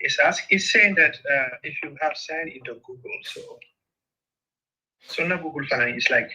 It's saying that if you have signed into Google, so now Google Finance is like.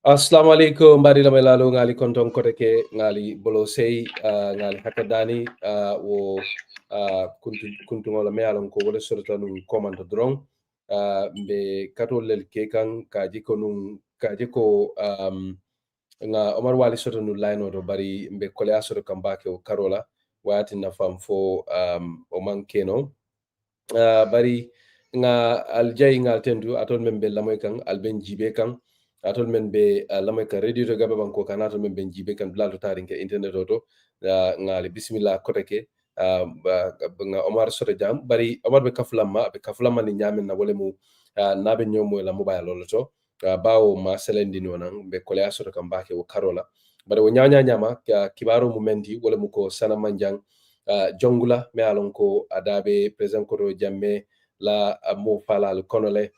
Assalamu alaikum mbadi lamay lalo ngali konton kote ke ngali bolo sey ngali hakadani wo kuntu ngola me alon ko wala sorta nun komando drong mbe katol lel ke kan kaji ko nun kaji ko nga Omar Wally sorta nun line do bari mbe kole asoro kambake o karola wati na fam fo o mankeno bari nga aljay ngal tendu atol membe lamoy kan alben jibe kan atol men be lamay ka radio to gabe banko kan atol men ben jibe kan blalo tarin ke internet to ngali bismillah koteke nga Omar soto jam bari Omar be kafulama ni nyamen na wole mu nabe nyomo la mobile loloto bawo ma selendi nonan be kolya soto kambake wo karola bari wo nyama kibaro mu mendi wole mu ko Sanna Manjang jongula me alon ko adabe president ko jamme la mo falal konole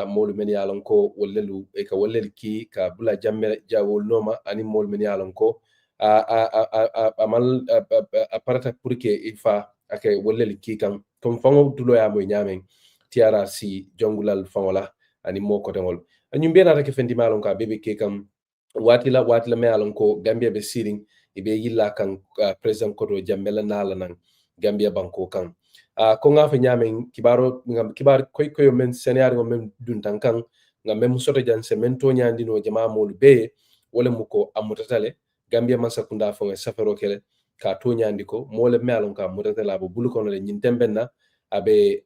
molu men yalon ko wollelu e ka wollel ki ka bula jamme jawol noma ani molu men yalon ko amal aparata pour que ifa ake wollel ki kan comme fango dulo ya moy nyamen TRRC jongulal fangola ani mo ko tengol anyum be na ke fendi malon ka bebe ke kam watila me alon ko Gambia be siring ibe yilla kan president ko jamme la nala nan Gambia banko kan ko nga fa nyamen kibar koy men scenario men dun tankan nga mem soto jan se men to nyandi no jama mol be wala mu ko amutatale Gambia man sakunda fo safaro kele ka to nyandi ko mole melon ka mutatala bo bulu kono le nyinten benna abe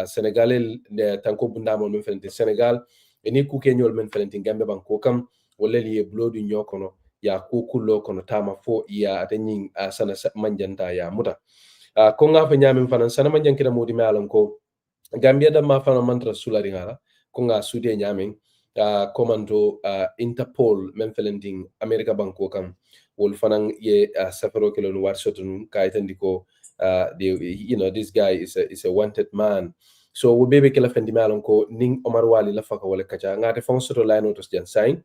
Senegal de tanko bunda mo men felenti Senegal eni ku ke nyol men felenti Gambia banko kam wala liye blodu nyokono ya ku kullo kono tama fo ya atanyin Sanna Manjanta ya muta ko nga fa nyamin fanan Sanna Manjang kida modi melon ko Gambia da ma fana mantra sulari ngala ko nga sude nyamin commando Interpol men felending America banko kam wol fanan ye safaro kelon war shotun kaytandi ko this guy is a wanted man so wo bebe kala fendi malon ko ning Omar Wally la faka wala kacha ngate fon soto line autos jan sign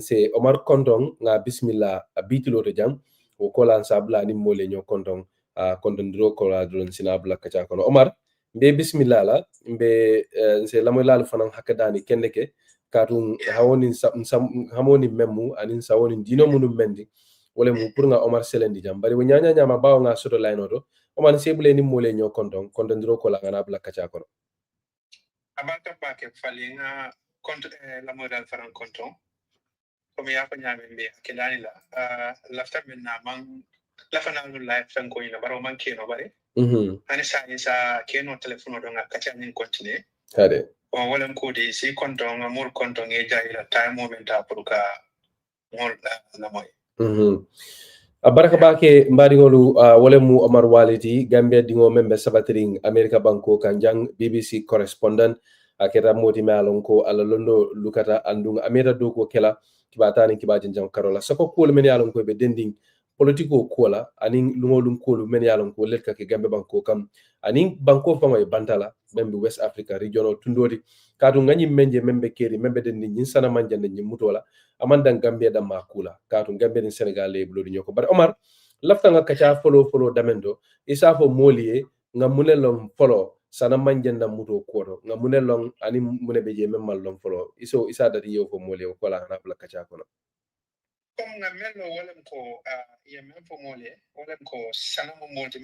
se Omar Kondong nga bismillah Bitilo to jam wo kolan sabla ni mole nyo Kondong Kondong dro ko la dron sinabla kacha kono Omar mbe bismillah la mbe se lamoy lalu fanan hakadani kendeke katun hamoni memmu anin sawoni dino munum mendi wala mu pour nga Omar selendi jam bari wo nyanya nyama bawo nga soto line oto Omar sebule ni mole nyo Kondong dro ko la ngana bla kacha kono abata bake fali nga la modal faran Kondong comme ya ko nyame mbe kelani la lafta men na man la fana lu live tan ko ina baro man keno bare ani sa keno telefono do nga kacha nin continue hade o wala ko de si Kondong mur Kondong e jaila time moment pour ka mol la moy baraka bake mbaɗigolu wole mu Omar Wally ti Gambia dingo membe sabatring America banko kanjang BBC correspondent aketa moti malon ko ala londo lukata andung ameta do ko kela kibatani kibajen jam karola sako ko men yalon ko be dending politiko kola anin lungolum kolu men yalon ko letka ke Gambia banko kam anin banko famo e bantala membe West Africa regional tundori kadu ngani menje membe keri membe dendi nyin Sanna Manjang nyi mutola amandan Gambia da makula katu Gambia ni Senegal le blodi nyoko bar Omar lafta nga kacha follow damendo isa fo moliye nga munelong follow Sanna Manjang da muto kodo nga munelong ani mune beje memmal long follow isa dati yo fo moliye ko la na bla kacha kono comme nga mello wala ko ye men fo moliye wala ko Sanna mo molti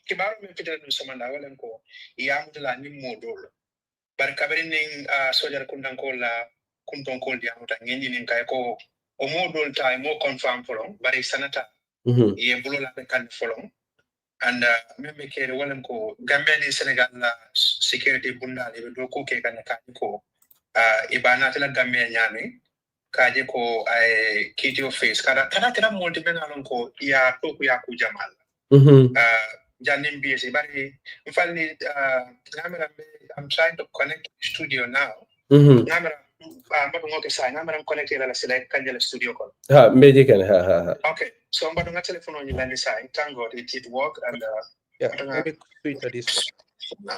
kibaro men fitere no somanda wala ko yamutala ni modol bar kabari ning sojar kundan ko la kunton ko diamuta ngendi nin kay ko o modol tay mo confirm folon bari sanata ye bulo la kan folon and membe kere wala ko Gambia ni Senegal la security bunda le do ko ke kan ka ko ibana tala Gambia nyame kaje ko ay kiti of face kada multi benalon ko ya to ku ya ku jamal janim BC bari Nfally camera I'm trying to connect studio now camera mbadu ngoke sa camera connect ila select kanjala studio ko ha mbeje kan ha okay so mbadu nga telephone on lani sa thank God it work and yeah maybe switch to this one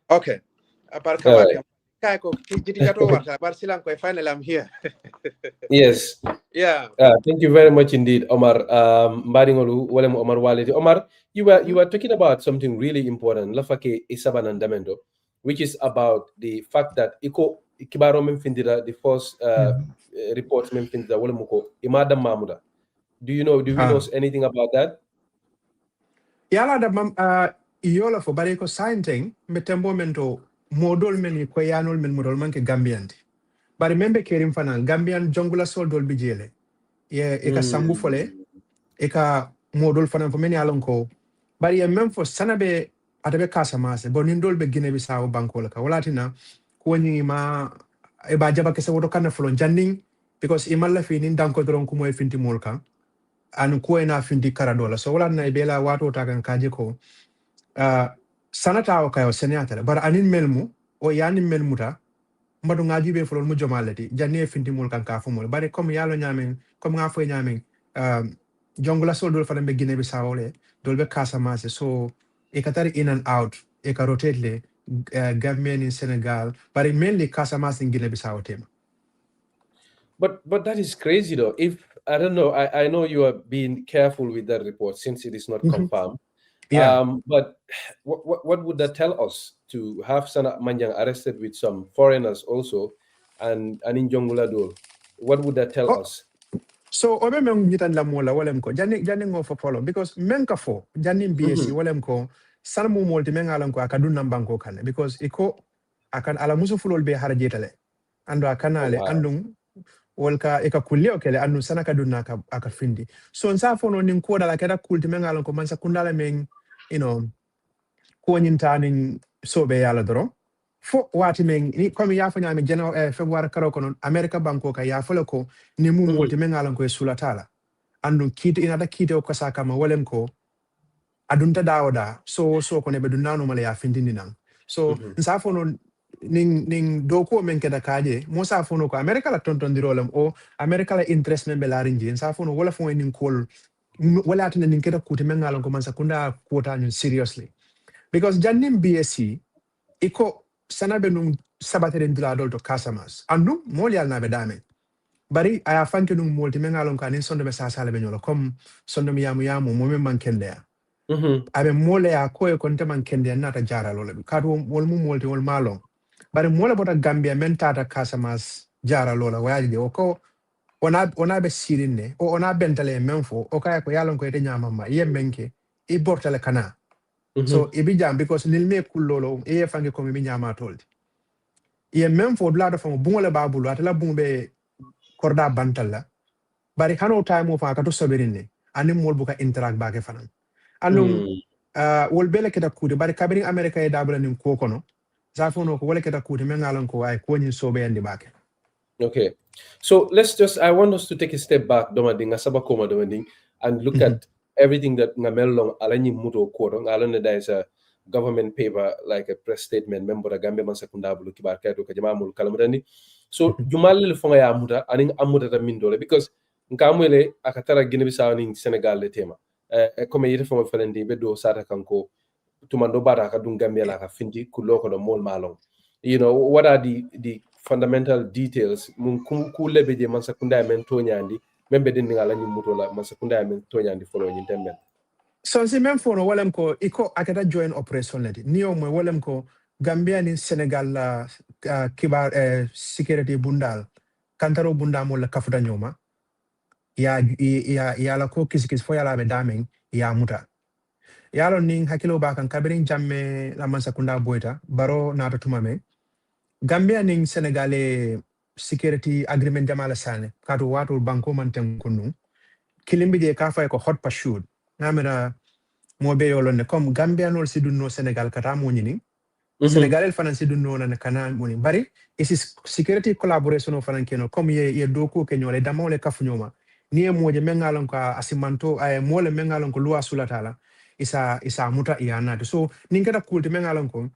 okay aparka kai ko jiti jato warta bar silan ko finally I'm here yes yeah thank you very much indeed Omar mbadingolu wala mo Omar Wally Omar you were talking about something really important lafake isabana ndamendo which is about the fact that iko kibaro men findira the first reports men findira wala muko imada mamuda do we know anything about that yala da yola fo bare ko sainting metembo mento modol men ko yanol men modol manke Gambian bari membe kerim fana Gambian jongula soldol bi jele e ka sambu fole e ka modol fana fo men yalon ko bari mem fo sanabe atabe Casamance bonindol be Guinea Bissau bankola ka walatina ko ni ma e ba jaba kese woto kana folo janding because imalla fi nin danko doron ko moy finti molka anu ko ena findi karadola so wala na bela wato ta kan kaje ko sanata o kayo senata bar anin melmu o yani melmuta mbadu ngaji be fulol mu jomalati janne findi mul kan ka fumol bare comme yalo nyamen comme nga fo nyamen jongla so dol fana be Guinea Bissau le dol be Casamance so e katari in and out e ka rotate le Gambian in Senegal but mainly Casamance in Guinea Bissau tema. But that is crazy though. If I don't know, I know you are being careful with that report since it is not confirmed. Yeah. But what would that tell us to have Sanna Manjang arrested with some foreigners also and in Jongula Dol? What would that tell us? So obe men nyitan la mola walem ko janni ngo for follow because men ka fo janni BSc walem ko salmu molti men alan ko akadun nambanko kan because iko akan ala musu fulol be harjetale ando akanale andum wolka eka kulio kele anu sana kaduna aka findi so nsa fono nin ko dala keda kulti men alan ko man sakundala men ko nyintanin sobe yala doro fo wati men ni comme ya fanya me general february karo kono america banko ka ya folo ko ni mu molti men alan ko sulatala andu kiti inata kiti o kasaka ma wolem ko adunta dawoda so ko ne be dunano mala ya findi nan so nsa fono ning doko men keda kaje mo sa fono ko america la tonton dirolem o america la interest men be la rinji nsa fono wala fo nin kol wala tan nin keda kuti men alan ko man sakunda quota nyun seriously because jannim BSc iko sana be num sabatere ndula dol to Casamance andu moli al na be dame bari aya fanke num molti men alon kanin sondo be sala be nyolo comme sondo mi yamu mo men man kende abe mole ya ko e konte man kende nata jara lole kadu wol mu molti wol malon bari mole bota Gambia men tata Casamance jara lola waji de ko ona be sirinde o ona bentale menfo o kay ko yalon ko ete nyamama yemenke e bortale kana so e bi jam because nil me kullolo e fange ko mi nyama toldi ye menfo dula famo bungole babulu atala bungbe korda bantalla bari kano time of akato soberinde ani mol buka interact baake fanan andum wol bele keta kude bari kabiri america e dabula nim ko kono zafono ko wala keta kude men ngalon ko ay ko nyin sobe yandi baake. Okay, so I want us to take a step back and look at everything that Ngamelong Alani Muto Koro Alana, there is a government paper like a press statement member of Gambia Mansakunda Kibarka to Kajamamul Kalamurani. So Jumal Fonga Amuda and Amuda Mindole because Nkamwele Akatara Guinea-Bissau in Senegal le tema. Come yete from a Felendi Bedo Sata Kanko Tumando Baraka Dun Gambia like a Finti Kuloko the Mol Malong. You know, what are the fundamental details mun kule beje man sakunda men tonyandi membe den ngala ni mutola man sakunda men tonyandi follow ni temben so si même fono wolem ko iko akata join operation ledi ni o mo wolem ko Gambia ni Senegal la kibar security bundal kantaro bunda mo la kafuta nyoma ya la ko kisikis fo yala be daming ya muta yalo ning hakilo ba kan kabirin jamme la man sakunda boyta baro nata tumame Gambia ning Senegalese security agreement jamala sane kato watu banko manten kunu kilimbi je ka fay ko hot pursuit ngamira mo be yolone comme Gambia nol sidunno Senegal kata mo nyini Senegal el fanan sidunno na kana moni bari isi security collaboration fanan keno comme ye doko ke nyole damole kafu nyoma ni e moje mengalon ka asimanto ay mole mengalon ko luwa sulatala isa muta iyanade so ningata kulti mengalon ko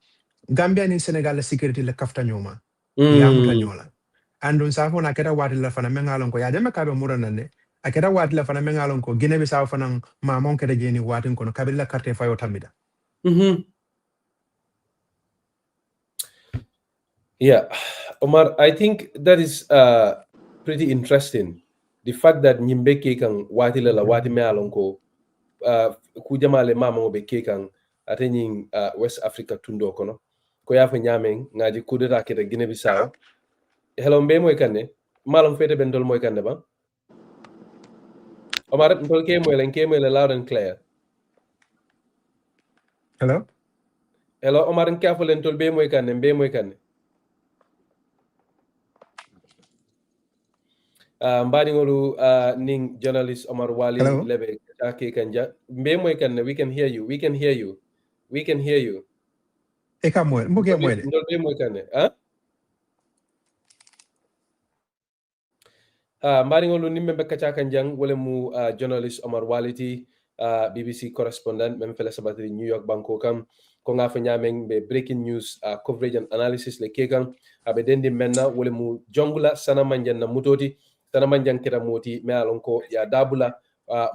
Gambia ni Senegal la security la kafta nyoma ya muta nyola andun sa fona keta wati la fana mengalon ko ya jama kabe muranande aketa wati la fana mengalon ko Guinea Bissau fana mamon keta jeni watin kono kabila carte fayo tamida yeah Omar, I think that is pretty interesting, the fact that Nyimbeke kan wati la wati me alonko kujamale mama be kekan atenin West Africa tundo kono ko yafa nyamen ngaji kudeta keta Guinea Bissau. Hello mbe moy kanne malam fete ben dol moy kanne ba Omar ndol ke moy le loud and clear. Hello Omar nkafo len tol be moy kanne mbadi ngolu ning journalist Omar Wally lebe take kanja mbe moy kanne we can hear you eka moy mbuke ndol be moy kanne Maringolu nimbe bekacha kanjang wole mu journalist Omar Wally BBC correspondent même fele sabatri New York banko kam ko nga fa nyameng be breaking news coverage and analysis le kekan abe dendi menna wole mu jongula Sanna Manjang na mutoti Sanna Manjang kera moti me alon ko ya dabula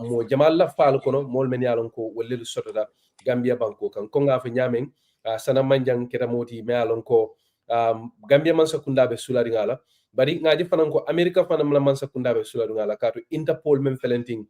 mo jamal la fal kono mol men yalon ko wolle sotota Gambia banko kan ko nga fa nyameng Sanna Manjang kera moti me alon ko Gambia man sakunda be sulari ngala bari ngaji fanan ko America fanan la man sakunda be sulari ngala kato Interpol men felenting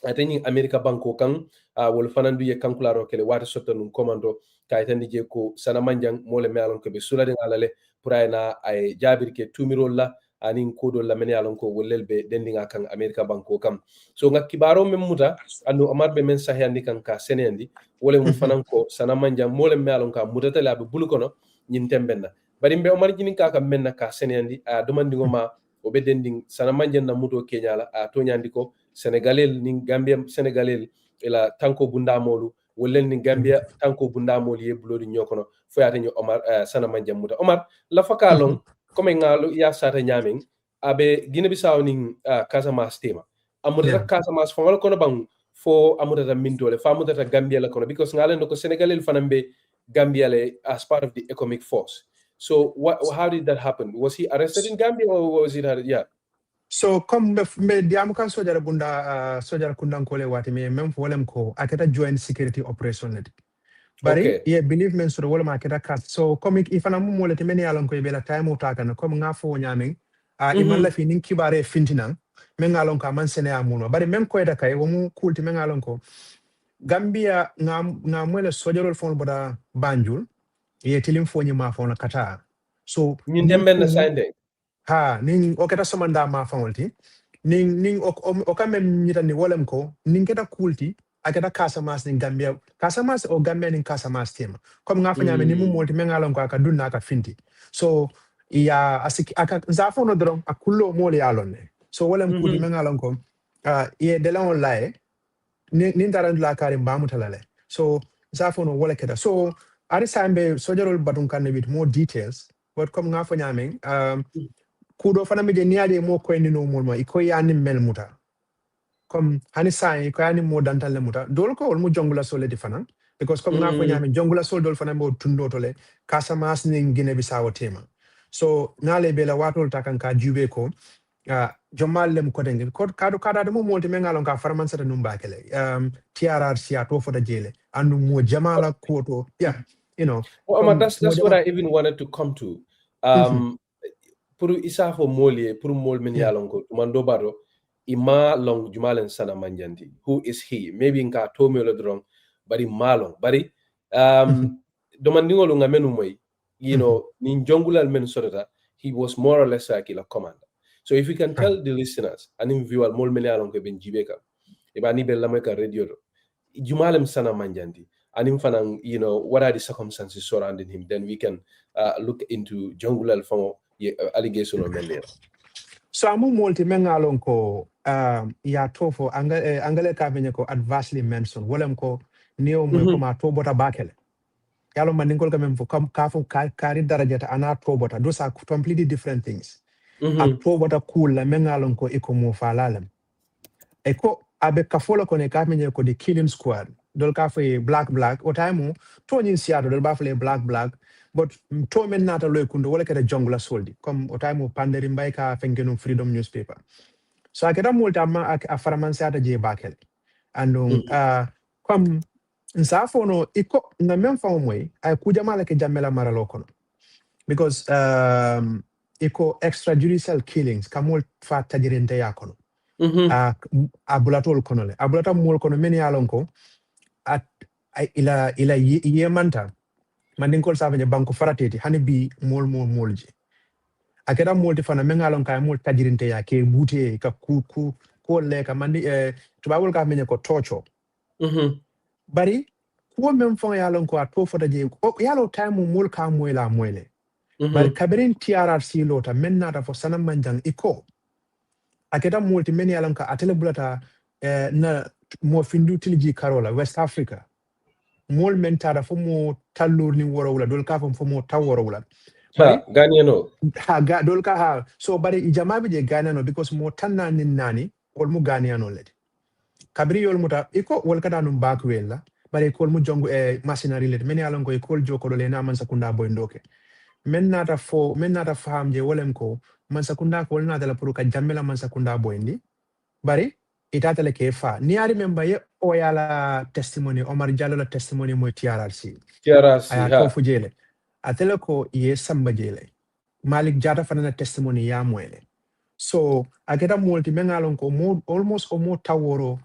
ateni America banko kan wol fanan du ye kankularo kele wata sotta nun commando kaytandi je ko Sanna Manjang mole me alon ko be sulari ngala le purayna ay jabir ke tumirol la anin kodol la men yalon ko wollel be dendinga kan America banko kam so ngak kibaro men muta anu Omar be men sahyandi kan ka senendi wole mu fanan ko Sanna Manjang mole me alon ka mutata la be bulukono nyin tembenna bari mbe Omar jinin ka menna ka senendi domandingo ma o be dending Sanna Manjang na muto kenyala to nyandi ko Senegalel ni Gambia Senegalel ila tanko bundamolu wollel ni Gambia tanko bundamolu ye blodi nyokono foyata nyo Omar Sanna Manjang muta Omar la fakalong comme ngalo ya sata nyaming abe Guinea Bissau ni Casamance tema amudata Casamance fo kono bang fo amudata mintole fa amudata Gambia la kono because ngalen ko Senegalel fanambe Gambia le as part of the economic force. So how did that happen? Was he arrested in Gambia or was it So comme me diamu kan sojara bunda sojara kundan kole wati me mem wolem ko aketa joint security operation ledi. Bari yeah believe men so wala aketa kat. So comme ifana mu moleti men yalon ko bela time utaka na comme ngafo nyaming iman la fi nin kibare fintinan men ngalon ka man sene amuno bari mem ko eta kay wo mu kulti men ngalon ko Gambia nga mwele sojarol fon boda Banjul ye tilim fonyi ma fon kata so ñin demben na sande ning oketa somanda ma fonti ning okame nyita ni wolem ko ning keta kulti aketa Casamance ning Gambia Casamance o Gambia ning Casamance tema comme nga fanya ni mu molti men ngalon ko akadunna aka finti so ya asiki aka zafo no dron akullo moli yalon so wolem kulti men ngalon ko ye delon lae nin taran la kare bamu talale so zafono wala keda so ari sambe sojarol batun kan with more details but comme nga fanya men kudo fana mi de niade mo ko ni no mo iko yani mel muta comme hani sai ko yani mo dantal le muta dol ko mo jongula sole di fana because comme nga fanya men jongula sol dol fana mo tundo tole Casamance ni Guinea Bissau tema so ngale bela watol takan ka jube ko jomal lem ko dengi ko kado kada mo molti men ngalon ka farman sata num bakele TRRC ato fota jele andu mo jamala ko to you know Omar, that's what I even wanted to come to pour isa fo molie pour mol men yalon ko mando baro ima long jumalen Sanna Manjang who is he maybe nka to melo drong bari malong bari domandingolo ngamenu moy you know ni jongulal men sotata he was more or less like a commander. So if you can tell the listeners, and in view mol men yalon ko ben jibeka e ba ni be lameka radio jumalem Sanna Manjang and in fanan you know what are the circumstances surrounding him, then we can look into jongulal from allegation of men. So amu multi mengalon ko ya tofo angale ka venye ko adversely mentioned wolem ko neo mo ko ma to bota bakele yalo mandingol kamem fo kam ka fo kari darajata ana to bota those are completely different things a to bota cool la mengalon ko iko mo falalem eko abe kafola ko ne ka menye ko the killing squad dol ka fo black o time to nyin siado dol ba fo black but to men nata loy kundo wala kete jongla soldi comme o time panderi mbay ka fengenu freedom newspaper so akeda multa ma a faraman sata je bakel andon comme nsafo no iko na men fa moy ay ku jamala ke jamela maralo kono because iko extrajudicial killings kamol fa tajirente ya kono abulatol kono le abulata mol kono men yalon ko at ila yemanta mandingol savanya banko farateti hani bi molji akeda molti fana mengalon kay mol tajirinte ya ke bute ka ko le ka mandi tubawol ka menye ko tocho bari ko men fon yalon ko ato fota je ko yalo time mol ka moyla moyle bari kaberin TRRC lota menna da fo Sanna Manjang iko akeda molti men yalon ka atele bulata na mo findu tilji karola West Africa mol men tada fo mo tallur ni woro wala dol ka fo mo taw woro wala Ha, Ghanaian. Ha ga dol ka ha. So bari ijama je Ghanaian because mo tanna nin nani ol mu Ghanaian ledi. Kabri yol muta iko wol kada num back wella bari kol mu jongu machinery ledi men yalon ko kol joko le na man sakunda boy ndoke. Men nata faham je wolem ko man sakunda ko na dala pour ka jammela man sakunda boy ndi. Bari itata le kefa. Ni ari member ye o yala testimony Omar Jallo la testimony mo TRRC. TRRC Aya ha. tofu jele. Atele ko ye samba jele. Malik Jata fanana testimony ya mwele. So ageta multi mengalon ko almost omo taworo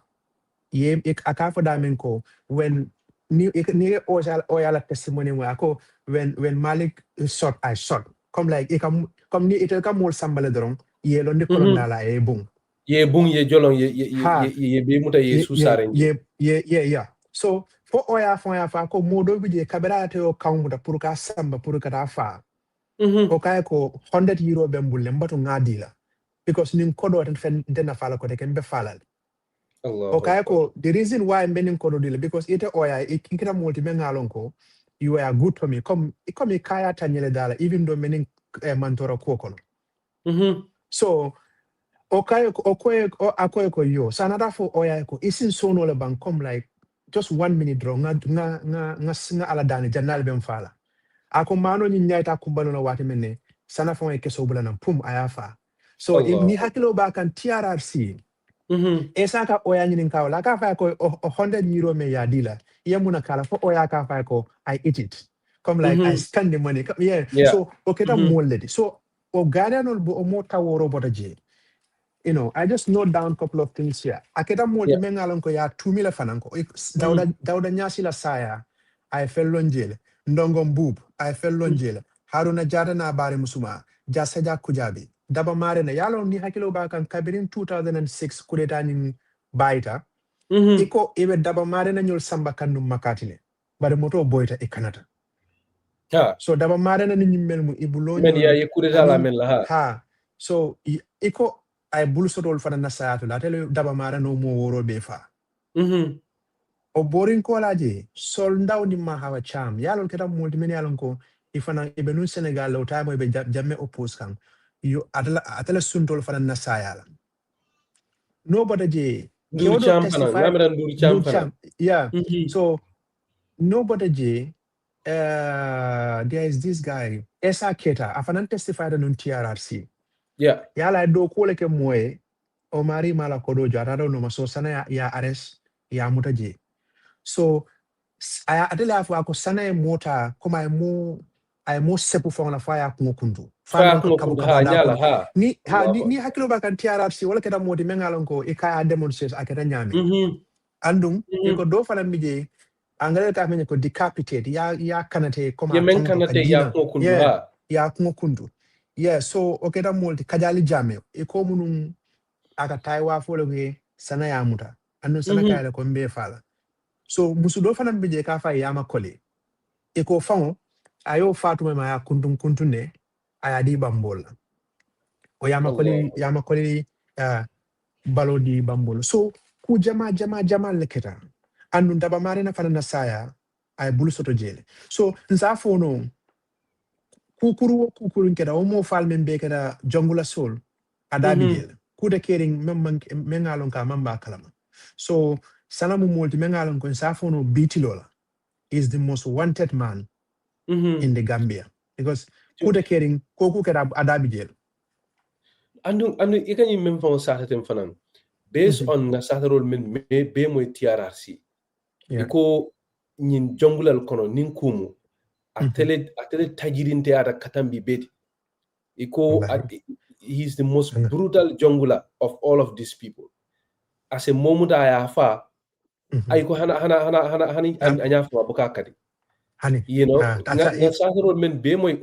ye akafo damen ko when ni oyala testimony mo ako when Malik shot I shot come like come ni itel kam mol sambale doron ye lo ni kolondala e bung Ye bung ye jolong ye be muta ye susare yeah so fo oya fa ko modo bi je kabera te o kawmuta pour ka samba pour ka ta fa o kay ko 100 euro be mbulle mbatu ngadila because nin kodo tan fen dena fala ko te kembe falal o kay ko the reason why benin kodo dila because ite oya ikira multi me ngalon ko you are good for me come kaya tanyele dala even though menin mantora ko kono so okay akoy ko yo sanada fo oya ko isin sono le ban come like just 1 minute draw nga ala dani janal ben fala ako mano ni nyaita kumbano na wati menne sana fo e keso bulana pum ayafa so ni hakilo ba kan TRRC esaka oya nyinin kaw la ka fa ko 100 euro me ya dila yamuna kala fo oya ka fa ko I eat it come like I spend the money so okay that more lady so o Ghanaian bo mo taworo botaje. You know, I just note down a couple of things here. Akeda multi mengalon ko ya 2000 fananko. Dauda nyasi la saya. I fell lonjele. Ndongo mbub. I fell lonjele. Haruna jada na bari musuma. Jaseja kujabi. Daba mare na yalo ni hakilo bakan kabirin 2006 kudeta ni baita. Iko ibe daba mare na nyol samba kanu makatile. Bari moto boita ikanata. So daba mare na ni nyimel mu ibulo men ya ye kudeta la men la ha. So iko ay bulsotol fana nasayatu la tele daba mara no mo woro be fa o borin ko laje sol ndaw ni ma hawa cham yalol keta multi men yalon ko ifana ibenu Senegal lo tamo be jamme oppose kan yo atala suntol fana nasayala nobody je Ndur testify Ndur cham yeah so nobody je there is this guy Esa Keta afana testified on TRRC yala do ko leke moye o mari mala kodo jarado no maso sana ya arrest ya mutaje so aya adela afu ako sana e mota kuma ay mo sepu fon la faya ko kundu fa ko kabu da ni hakilo ba kan TRRC wala keda modi mengalon ko e kaya demonstrate akata nyami andum ko do fala mije angale ta men ko decapitate ya kanate kuma kanate ya ko kundu ya ko kundu so okeda multi kajali jame e ko munun aka taiwa fologe sana ya muta andun sana kayale ko mbe fala so musudo fana bije ka fa yama kole e ko fango ayo fatuma ma ya kuntunne aya di bambol o yama kole balo di bambol so ku jama leketa andun daba mare na fana na saya ay bulu soto jele so nsa fono kukuru nkeda o mo fal men be kada jongula sol adabi jele kuda kering mengalon ka mamba kalama so salamu multi mengalon ko safono Bitilo is the most wanted man in the Gambia because kuda kering koku kada adabi jele andu ikani mem fon sahatem fanan based on na saharol men be moy TRRC iko nyin jongulal kono nin kumu atele tajirinte ada katambi beti iko he's the most brutal jungler of all of these people as a moment aya fa ay ko hana anya fa buka kadi you know na saharol men be moy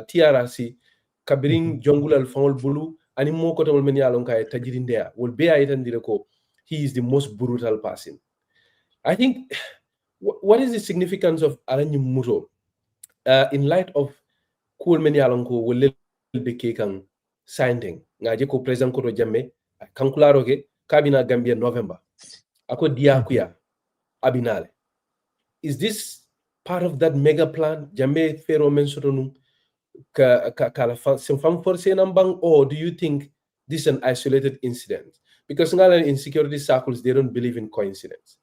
TRRC kabirin jongulal fawol bulu ani mo ko tamol men yalon kay tajirinde wol be ay tan dire ko he is the most brutal person. I think what is the significance of Alanyi Muto in light of cool many alonko will be kekan signing ngaje ko president ko jamme kankularo ke kabina Gambia November ako dia kuya abinale is this part of that mega plan? Jammeh Fero mentioned or do you think this is an isolated incident? Because in security circles, they don't believe in coincidence.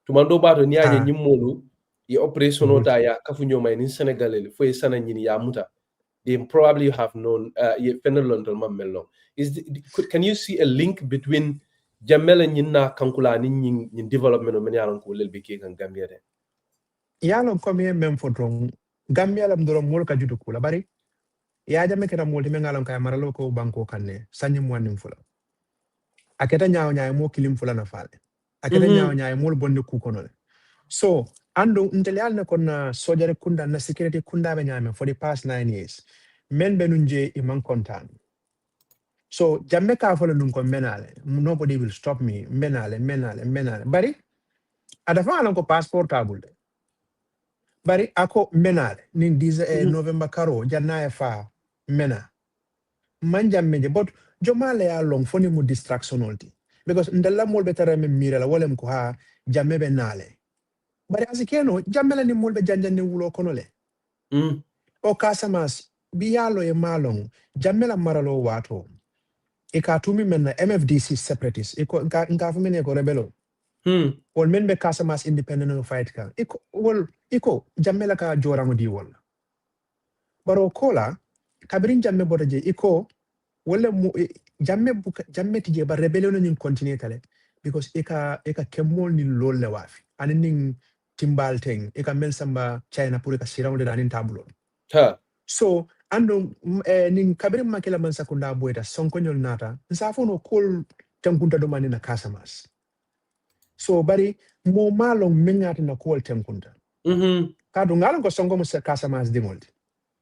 Tumando bato nyanya nyimolu ye operation ota ya kafunyo mai in Senegal fo sana nyini ya muta. They probably have known ye fenel London mamelo. Can you see a link between Jammeh and nyina kankula ni development of many alon ko lel beke kan Gambia de? Yalo come mem for drong Gambia lam doro mol ka judu kula bari Yahya Jammeh keta multi mengalon kay maralo ko banko kanne sanyi mwanim fula aketa nyaaw mo kilim fula na fale aketa nyaaw mo bonde ku kono so ando ntele ne kon sojare kunda na security kunda be nyame for the past 9 years men benunje iman kontan so Jammeh ka folo nun ko menale nobody will stop me menale bari adafa alon ko passport tabule bari ako menale nin November karo janna fa mena manja meje but jomale ya long foni mu distraction olti because ndalla molbe tara me mirala wolem ko ha Jammeh be nale bari asikeno Jammeh la ni molbe janjande wulo kono le o Casamas bi yalo e malong Jammeh la maralo wato e ka tumi men na MFDC separatists e ko nka fu men ko rebelo wol men be Casamas independent fight kan iko Jammeh la ka jorango di wol baro kola kabirin Jammeh bodaje iko wala mu Jammeh tije ba rebellion ni continue tale because eka kemol ni lol le wafi anin timbal teng eka men samba China pour eka sirawde danin tablo so ando nin kabirin makela man sakunda boyta sonkonyol nata nsafo no kol tankunta do manina Casamas so bari mo malong mengati na kol tankunta kadu ngalon ko songo mo Casamas dingolti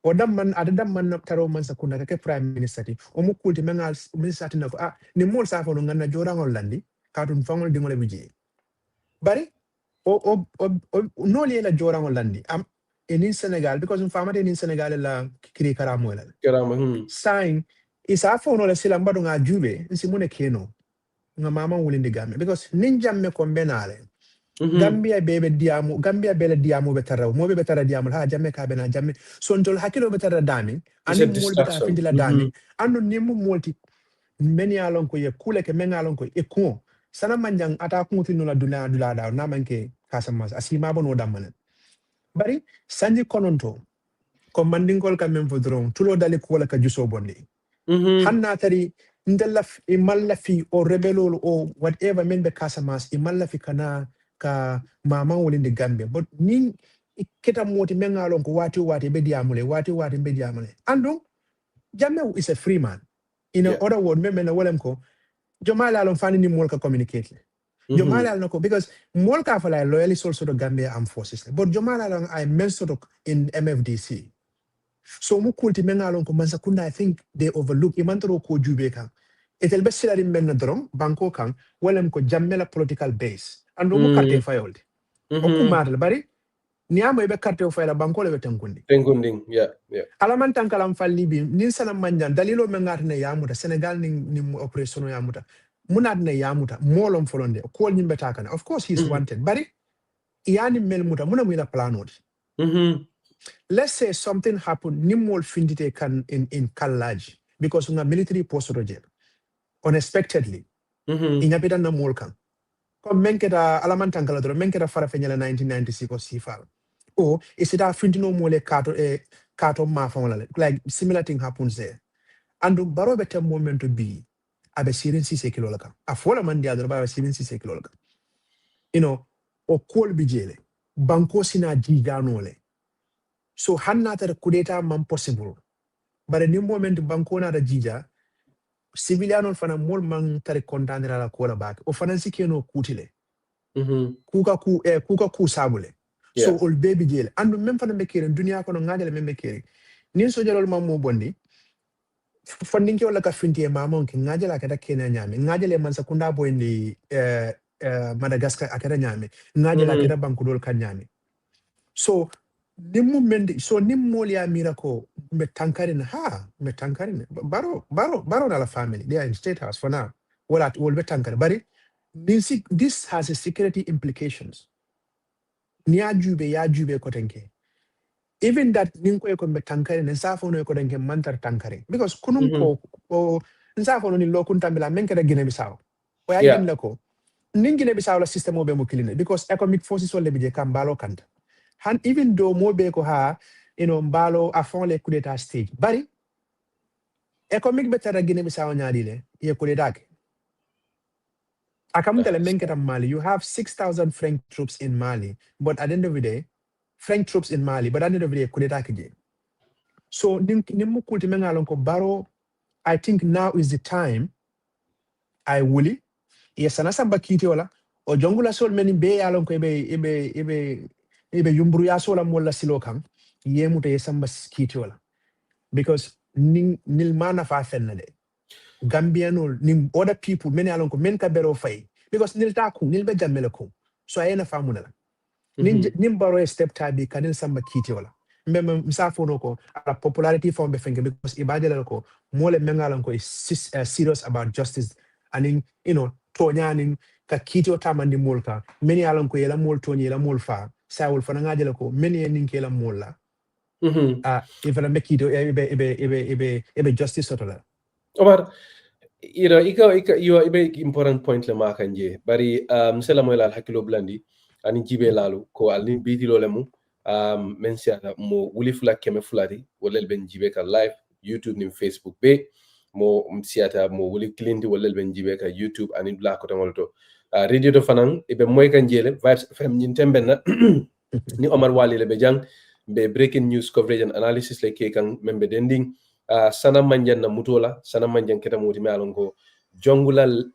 o damman ada damman na taro man sakunda ke prime minister ti o mu kulti mengal minister ti nako ni mol safo no nganna jorangol landi kadun fangol dingole biji bari o no li la jorangol landi am in Senegal because in famate in Senegal la kiri karamo la sign isa fo no la sila mbado nga jube nsimune keno nga mama wulindi Gambia because nin Jammeh ko benale Gambia bebe diamu Gambia bele diamu betara mo be betara diamu ha Jammeh ka bena Jammeh sontol hakilo betara dami ani mol beta findila dami ando nimu multi meni alon ko ye kule ke men alon ko e ko Sanna Manjang ata ko tinu la dula da na manke Casamas asima bono damane bari sanji kononto ko mandingol ka men fodron tulo dali ko wala ka juso bondi hanna tari ndella e mallafi o rebelol o whatever men be Casamas e mallafi kana ka mama wolinde Gambia but nin keta moti mengalon ko wati be diamule wati be diamule ando Jammeh is a free man in other word men na wolem ko jomala alon fani ni molka communicate jomala alon ko because molka fala loyally also to Gambia armed forces but jomala alon I mentioned in MFDC so mu kulti mengalon ko mansakunda I think they overlook imantro ko jubeka etel be silari men na drom banko kan wolem ko Jammeh la political base ando mu carte fayolde o ku matal bari ni amo be carte fayla banko le betangundi alaman tankalam falli bi nin Sanna Manjang dalilo men ngatne yamuta Senegal ni operation yamuta munatne yamuta molom folonde ko nyimbe takana of course he's wanted bari yani mel muta muna muina planodi let's say something happened nimol findite kan in Kallaji because una military post roger unexpectedly inyapita na molkan comme menketa alaman tankala do menketa fara fenyala 1996 ko sifal o isida findino mole kato ma famala like similar thing happens there and baro beta moment to be abe sirin 6 kilo laka afola man dia do ba sirin 6 kilo laka you know o kol bijele banko sina jiganole so hanna tar kudeta man possible bare ni moment banko na da jija civilianol fana mol man tare condamner la kola bak o fana sikeno kutile kuka ku sabule so ol baby jele andu même fana mekere dunia kono ngajale même mekere nin so jalol mammo bondi fondinke wala ka finti mamon ke ngajala kada kena nyame ngajale man sakunda boyndi Madagascar akada nyame ngajala kada bankudol kan nyame so nimmu mende so nimmol ya miracle me tankarine baro na la family they are in state house for now wala will be tankare bari this has a security implications ni ya jube kotenke even that ninko ko be tankare ne safo no ko denke mantar tankare because kunun ko o safo no ni lokun tambila men kada Guinea Bissau o ya yin lako nin Guinea Bissau la system be mo kiline because economic forces wala be je kam balo kanta han even though mo be ko ha mbalo a fond les coup d'état stage bari economic better Guinea Bissau nyaadi le ye coup d'état akamutele menketa Mali you have 6,000 French troops in Mali but at the end of the day French troops in Mali but at the end of the day coup d'état kije so nimu kulti mengalon ko baro I think now is the time I wuli sana samba kiti wala o jongula sol meni be yalon ko ebe yumbru ya sola molla silo kan yemuta samba kiti wala because nil mana fa fenna de Gambianol nim other people many alon ko men ka bero fay because nil ta ku nil be jammele ko so ayena famuna la nim baro step tabi kanil samba kiti wala mbem msafono ko ala popularity form be fenge because ibadela ko mole mengalon ko is serious about justice and toñanin ka kiti o tamandi molka many alon ko yela mol toñi yela mol fa sawol fana ngajela ko many nin ke la molla ifala mekito ebe justice sotola Omar, you are a important point le makanje bari msela moyla al hakilo blandi ani jibe lalu ko alni bitilo lemu men siata mo wuli fula keme fulati wala ben jibe ka live YouTube ni Facebook be mo siata mo wuli clindi wala ben jibe ka YouTube ani bla ko tamolto radio to fanan ibe moy kanjele vibes fm nyintembe na ni Omar Wally le be jang be breaking news coverage and analysis le ke kan membe dending Sanna Manjang na mutola Sanna Manjang keta muti me alongo jongulal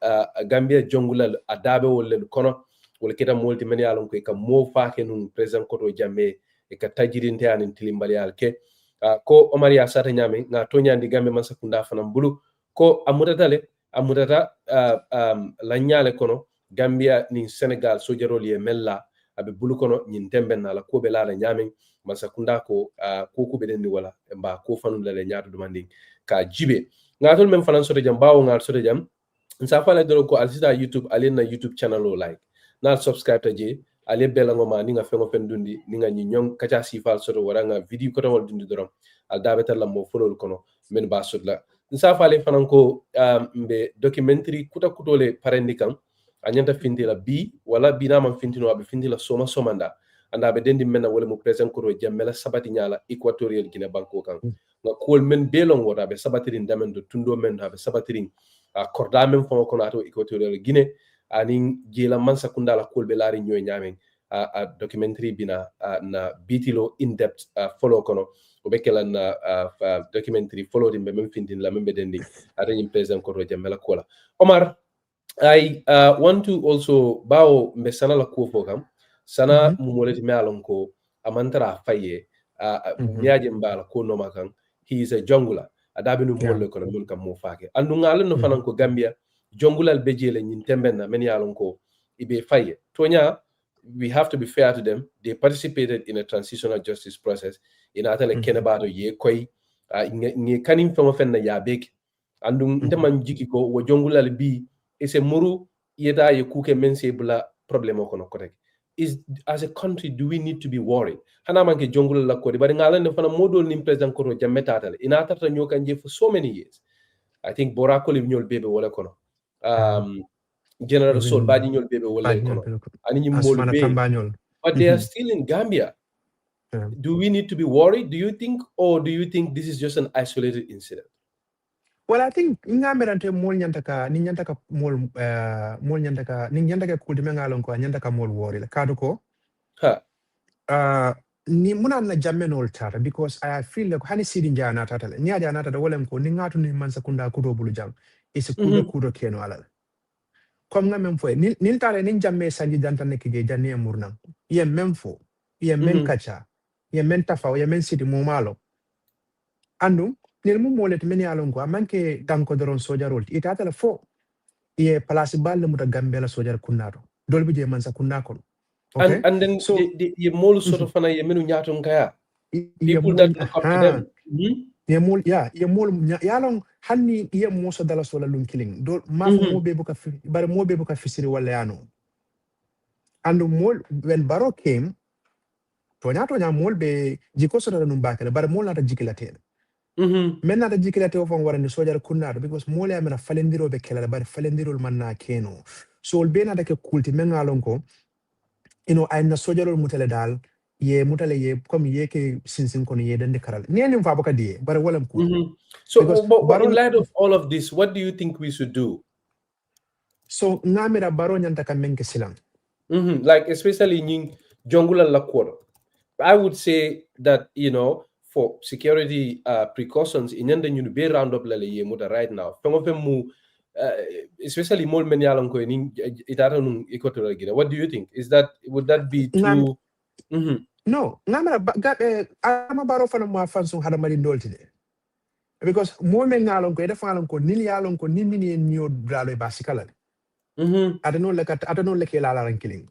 Gambia jongulal adabe wolle kono wala keta multi men alongo ka mo faake nun president koto Jammeh e ka tajirinte anin tilimbali alke ko Omar ya sata nyame nga to nyandi Gambia man sakunda fanam bulu ko amudata la nyale kono Gambia ni Senegal sojarol ye mella abe bulu kono nyin temben na la ko be la nyame masakunda ko ko be den wala mba ko fanu le nyaatu demanding ka jibe ngatol mem fanan soto jam bawo ngal soto jam nsa fala do ko alsita YouTube alena YouTube channel o like na subscribe ta je ale belango ma ninga fengo pendundi ninga nyong kacha sifal soto waranga video ko tawol dundi dorom al dabeta lammo folol kono men ba sotla nsa fala fanan ko mbe documentary kuta kutole parendi kam anyanta findila bi wala bina man fintino abe findila soma somanda anda be dendi menna wala mo president ko jammela sabati nyala equatorial Guinea banko kan nga kol men belong wota be sabatirin damen do tundo men ha be sabatirin korda men fo ko nato equatorial Guinea ani jela man sakunda la kol be lari nyoy nyamen documentary bina na Bitilo in depth follow kono o be kala na documentary follow dimbe men findin la men be dendi ata president ko jammela kola Omar I want to also bawo mbe sana la ko fo kam sana mumoleti me alon ko amantara faye miaje mbala ko no makan he is a jongula adabe no molle ko mun kam mo faake andu ngalen no fanan ko Gambia jongulal bejele nyin tembenna men yalon ko ibe faye tonya we have to be fair to them they participated in a transitional justice process in atale kenebato ye koy ngi kanim fama fenna ya bek andu nteman jiki ko wo jongulal bi ese muru yeda ye kuke mense bula problème ko no ko rek is as a country do we need to be worried hana manke jongul la ko di bari ngala ne fana modol nim president ko Jammeh tatal ina tata nyoka nje for so many years I think borako li nyol bebe wala kono general sol baji nyol bebe wala kono ani nyim molu be but they are still in Gambia. Do we need to be worried, do you think, or do you think this is just an isolated incident? Well, I think ngamerante mol nyantaka ni nyantaka mol nyantaka ni nyantaka kuldimenga lon ko nyantaka mol wori la kadu ko ni muna na Jammeh no tata because I feel like hani sidi njana tata ni aja nata da wolem ko ni ngatu ni mansa kunda kudo bulu jam isi kudo keno alal comme nga même fois ni tare ni Jammeh sanji danta nek je janne murnam ye même fo ye men kacha ye men tafa ye men sidi mo malo andum nel mu molet men yalongo amanke danko doron soja rol itata la fo ye place balle muta Gambia la soja kunnato dolbi je mansa kunnako okay and then so ye mol sort of fana ye menu nyaton kaya people that look up to them ye mol yalon hanni ye moso dala sola lun killing do mafo mo be buka bare mo be buka fisiri wala yano and mol when Baro came tonya mol be jiko so da num bakale bar mol na ta jikilate men na ta jikilate o fon warande sojar kunnar because mol ya mena falendiro be kala bar falendirol man na keno so be na da ke kulti men ngalon ko ay na sojarol mutale dal ye mutale ye comme ye ke sinsin kono ye dande karal nenim fa baka die bar walam ko so in light of all of this, what do you think we should do? So ngamira baro nyanta ka menke silang. Like especially in jongula lakwor. I would say that, you know, for security precautions, in the be round up lele ye muta right now. Some of them mu especially more many along ko in itaranung equatorial Guinea. What do you think? Would that be too No, ngamira ama baro fana mo afanso hada mari ndoltide. Because more men ngalon ko eda falon ko nil yalon ko ni mini nyo dralo basikala. I don't know like la killing.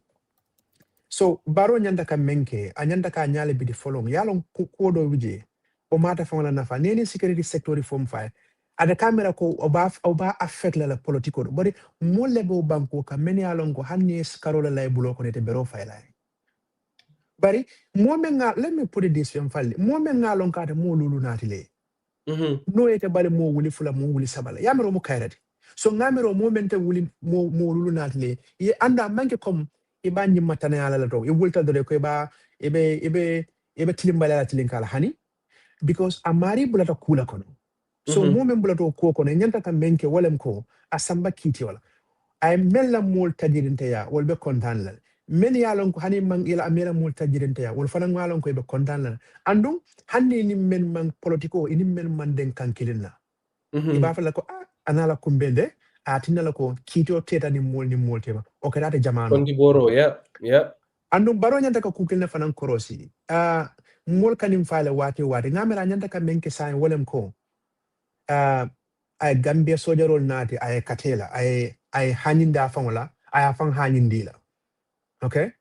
So baro nyanda ka menke anyanda ka nyale bidi folong yalon kodo wije o mata fanga nafa neni security sector reform file ada camera ko oba affect la political bari mo lebo banko ka meni yalon ko hanni skarola lay bulo ko nete bero file bari mo menga let me put it this way falle mo menga lon ka ta mo lulu natile no ete bale mo wuli fula mo wuli sabala yamero mo kayrati so ngamero mo mente wuli mo lulu natile ye anda manke comme iba matane ala la do e wulta do ko ibe tilimbala la tilinkala hani because amari bulata kula kono so moment bulato ko kono nyanta kam menke walem ko asamba kiti wala ay mella mol tajirinte ya wol be kontan la men ya lon ko hani man ila amela mol tajirinte ya wol fana ngalon ko be kontan la andum hanni ni men man politiko ini men man den kankilina iba fa la ko anala kumbende atina la ko kito teta ni mol tema o kadata jamano kondi boro yeah andum baro nyanta ka kukilna fanan korosi mol kanim faale wati ngamela nyanta ka menke sai wolem ko ay Gambia sojarol nati ay katela ay haninda fangola ay fang hanindila okay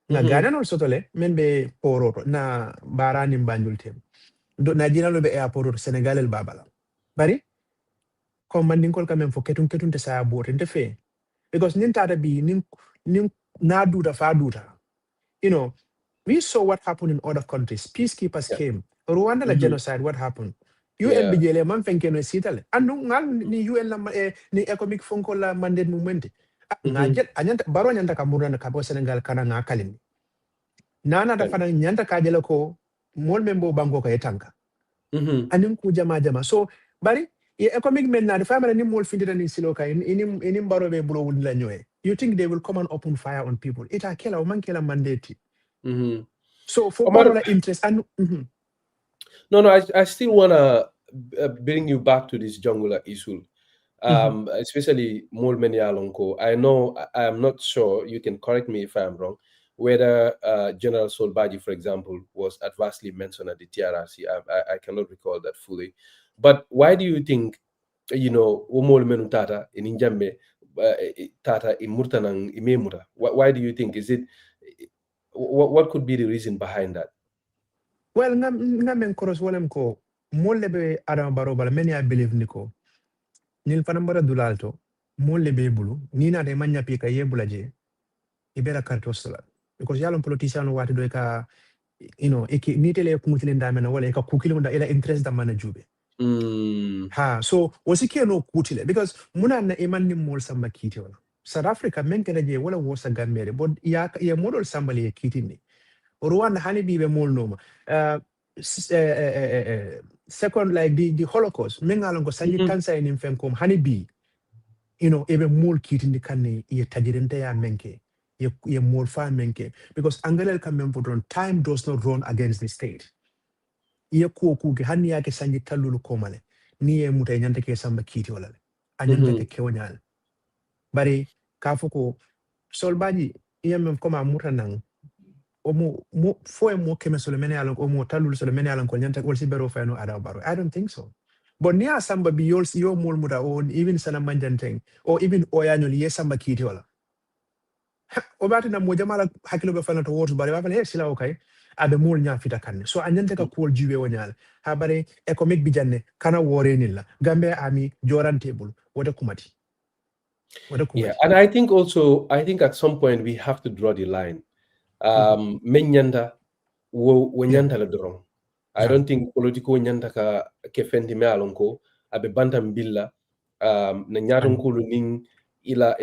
na gana no sotole men be poroto na barani banjul tem do na jinalo be airport Senegal el babala bari ko mandin kol kamen fo ketun te sa bote nte fe because nin tata bi nin na duta fa duta you know we saw what happened in other countries peacekeepers came Rwanda la genocide what happened UN bijele man fenke no sitale andu ngal ni UN la ni economic fonko la mandate movement ngajet anyanta baro nyanta kamurna na kabo Senegal kana ngakalin nana da fana nyanta kajela ko mol membo bango ka etanka anin ku jama so bari ye economic men na the family ni mol findita ni siloka ini baro be bulo wul la nyoy you think they will come and open fire on people ita kela o man kela mandate so for Omar, la interest and no I still want to bring you back to this jungular issue especially Mol Menyalonko. I know I am not sure, you can correct me if I'm wrong, whether General Solbaji, for example, was adversely mentioned at the TRRC. I cannot recall that fully. But why do you think, you know, Mol Menutata in Injambe, Tata in Murtanang Imemura? Why do you think? Is it what could be the reason behind that? Well, ngamen koros wolem ko mollebe Adam Barobala, many I believe Nico. Nil fanambara dulalto, molle be bulu, nina de manya pika ye bulaje, ibera kartosola. Because yalon politician wati do eka, you know, eki nitele kumutile ndamena wala eka kukile munda ila interest da mana jube. So wasike no kutile because muna na imani mol samba kiti wala. South Africa menkele je wala wosa Gambia, but ya model sambali ye kiti ni. Rwanda hani bibe mol noma. Second, like the Holocaust, mengalongo sanyi cancer in infenkom hani bi, you know, ebe mol kiti ni kane ye tajirente ya menke, ye mol fa menke, because angelel kamen fodron, time does not run against the state. Ye kuke hani yake sanyi talulu komale, ni ye muta nyante ke samba kiti walale, anyante ke kewanyal. Bari kafuko Solbaji iye koma muta nang omo fo mo keme solo mene alon omo talul solo mene alon ko nyanta wol sibero fano ada baro. I don't think so. But near samba bi yols yo mol muda on even Sanna Manjang thing or even oyanyol ye samba kiti wala. Obati na moja mala hakilo be fano to wotu bari wa fane sila okay abe mol nya fita kanne. So anyante ka cool jiwe wonyal. Habare economic bijanne kana wore nilla. Gambia ami joran table wada kumati. Yeah, and I think at some point we have to draw the line. Menyanda wo nyanta la doron. I don't think politiko nyanta ka ke fendi me alon ko abe bantam billa na nyaton ko ning ila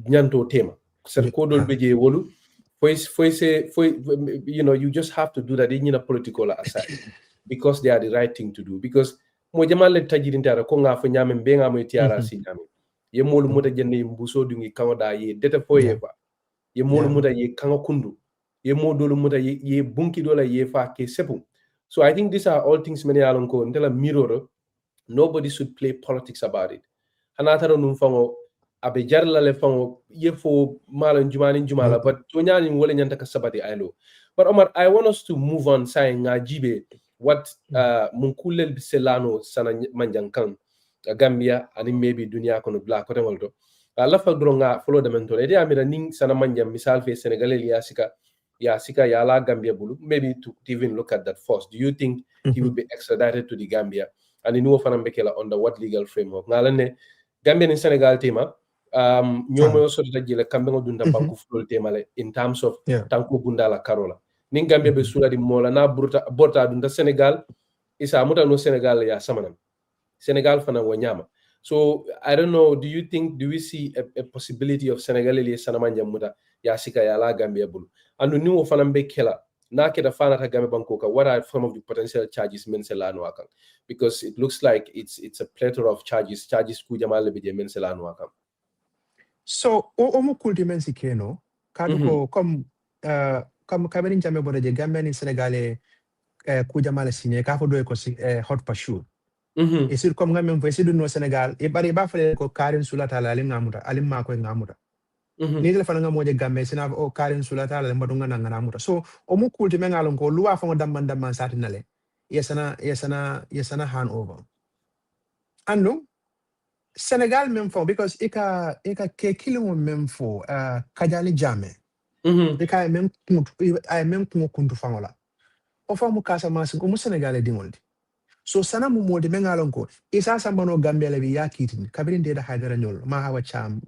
nyanto tema ser ko dol be je wolu you know, you just have to do that in a political aside because they are the right thing to do. Because mo jamal le tajirintara ko nga fa nyame be nga mo TRRC nyame ye molu muta jenne mbuso dungi kawda ye deta foye ba ye molu muta ye kanga kundu ye modolu muta ye bunki dola ye fa ke sepu. So I think these are all things many alon ko ndela mirror. Nobody should play politics about it. Hanataro num fango abe jarla le fango yefo malan jumala but tonyani wole nyanta ka sabati ailo. But Omar, I want us to move on saying jibe what munkulel selano Sanna Manjang kan Gambia and maybe dunia kono black ko temolto la fa dronga follow the mentor ede amira ning Sanna Manjang misal fe Senegalais ya sika ya la Gambia bulu maybe to even look at that first. Do you think he would be extradited to the Gambia? And in fanam bekela under what legal framework ngalane Gambia in Senegal tema nyomo so da jile kambe dunda banku fulol tema le in terms of tanku bunda la karola nin Gambia be sula di mola na borta dunda Senegal isa muta no Senegal ya samanam Senegal fana wanyama. So I don't know, do we see a possibility of Senegalese Sanna Manjang muta ya sika ya la Gambia bulu and ni wo fanam bekela na keda fana ta Gambia bankoka, what are some of the potential charges menselano akang? Because it looks like it's a plethora of charges ku jamal be menselano akang. So omo kulti mensi keno kadu ko comme kaberin jame bodaje Gambia ni Sénégalais ku jamal signé ka fo do ko hot pursuit et sur comme ngam fo esi no Sénégal e bari ba fale ko Karin Sulata la ali ngamuta ali ma ko ngamuta ni le fana ngamoje Gambia sina o Karin Sulata la mbadu ngana ngamuta. So omo kulti men ngalon ko luwa fo damman satinale yesana hand over ando Senegal même fond because ika ke kilimo même fo Kajali Jammeh ika même kuntu fangola o famu kasa mas ko mu Senegal dingoldi. So sana mu mode men ngalon ko isa sambano Gambia la bi yakitin kabirin de da Haidara nyol ma hawa cham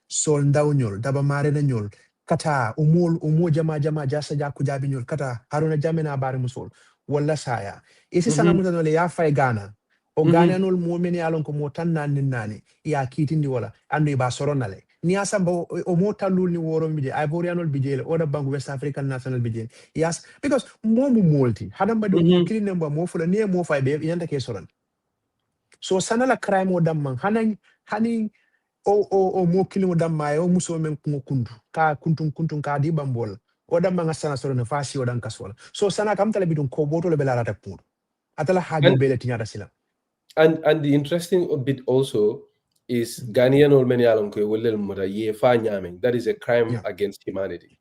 sol ndaw nyol daba mare na nyol kata umo jama jasa jaku jabi nyol kata Haruna Jammeh na bare musol wala saya isi sana mu tanole ya fay Ghana o Ghana nol mo men yalon ko mo tan nani ya kitindi wala andu ba soronale ni asamba o mo talul ni woro mi je Ivorianol bijele o da bank West African National bijele yes because mo multi hadamba do mo kilin mba mo fula ni mo fay be yanda ke soron. So sana la crime o damman hani o mo kilin o damma o muso men ko kundu ka kuntun ka di bambol o damma nga sana soron fasi o dan kaswala. So sana kam tala bidun ko boto le belara ta pur atala hajo bele tinyata sila. And the interesting bit also is Ghanaian or many that is a crime against humanity.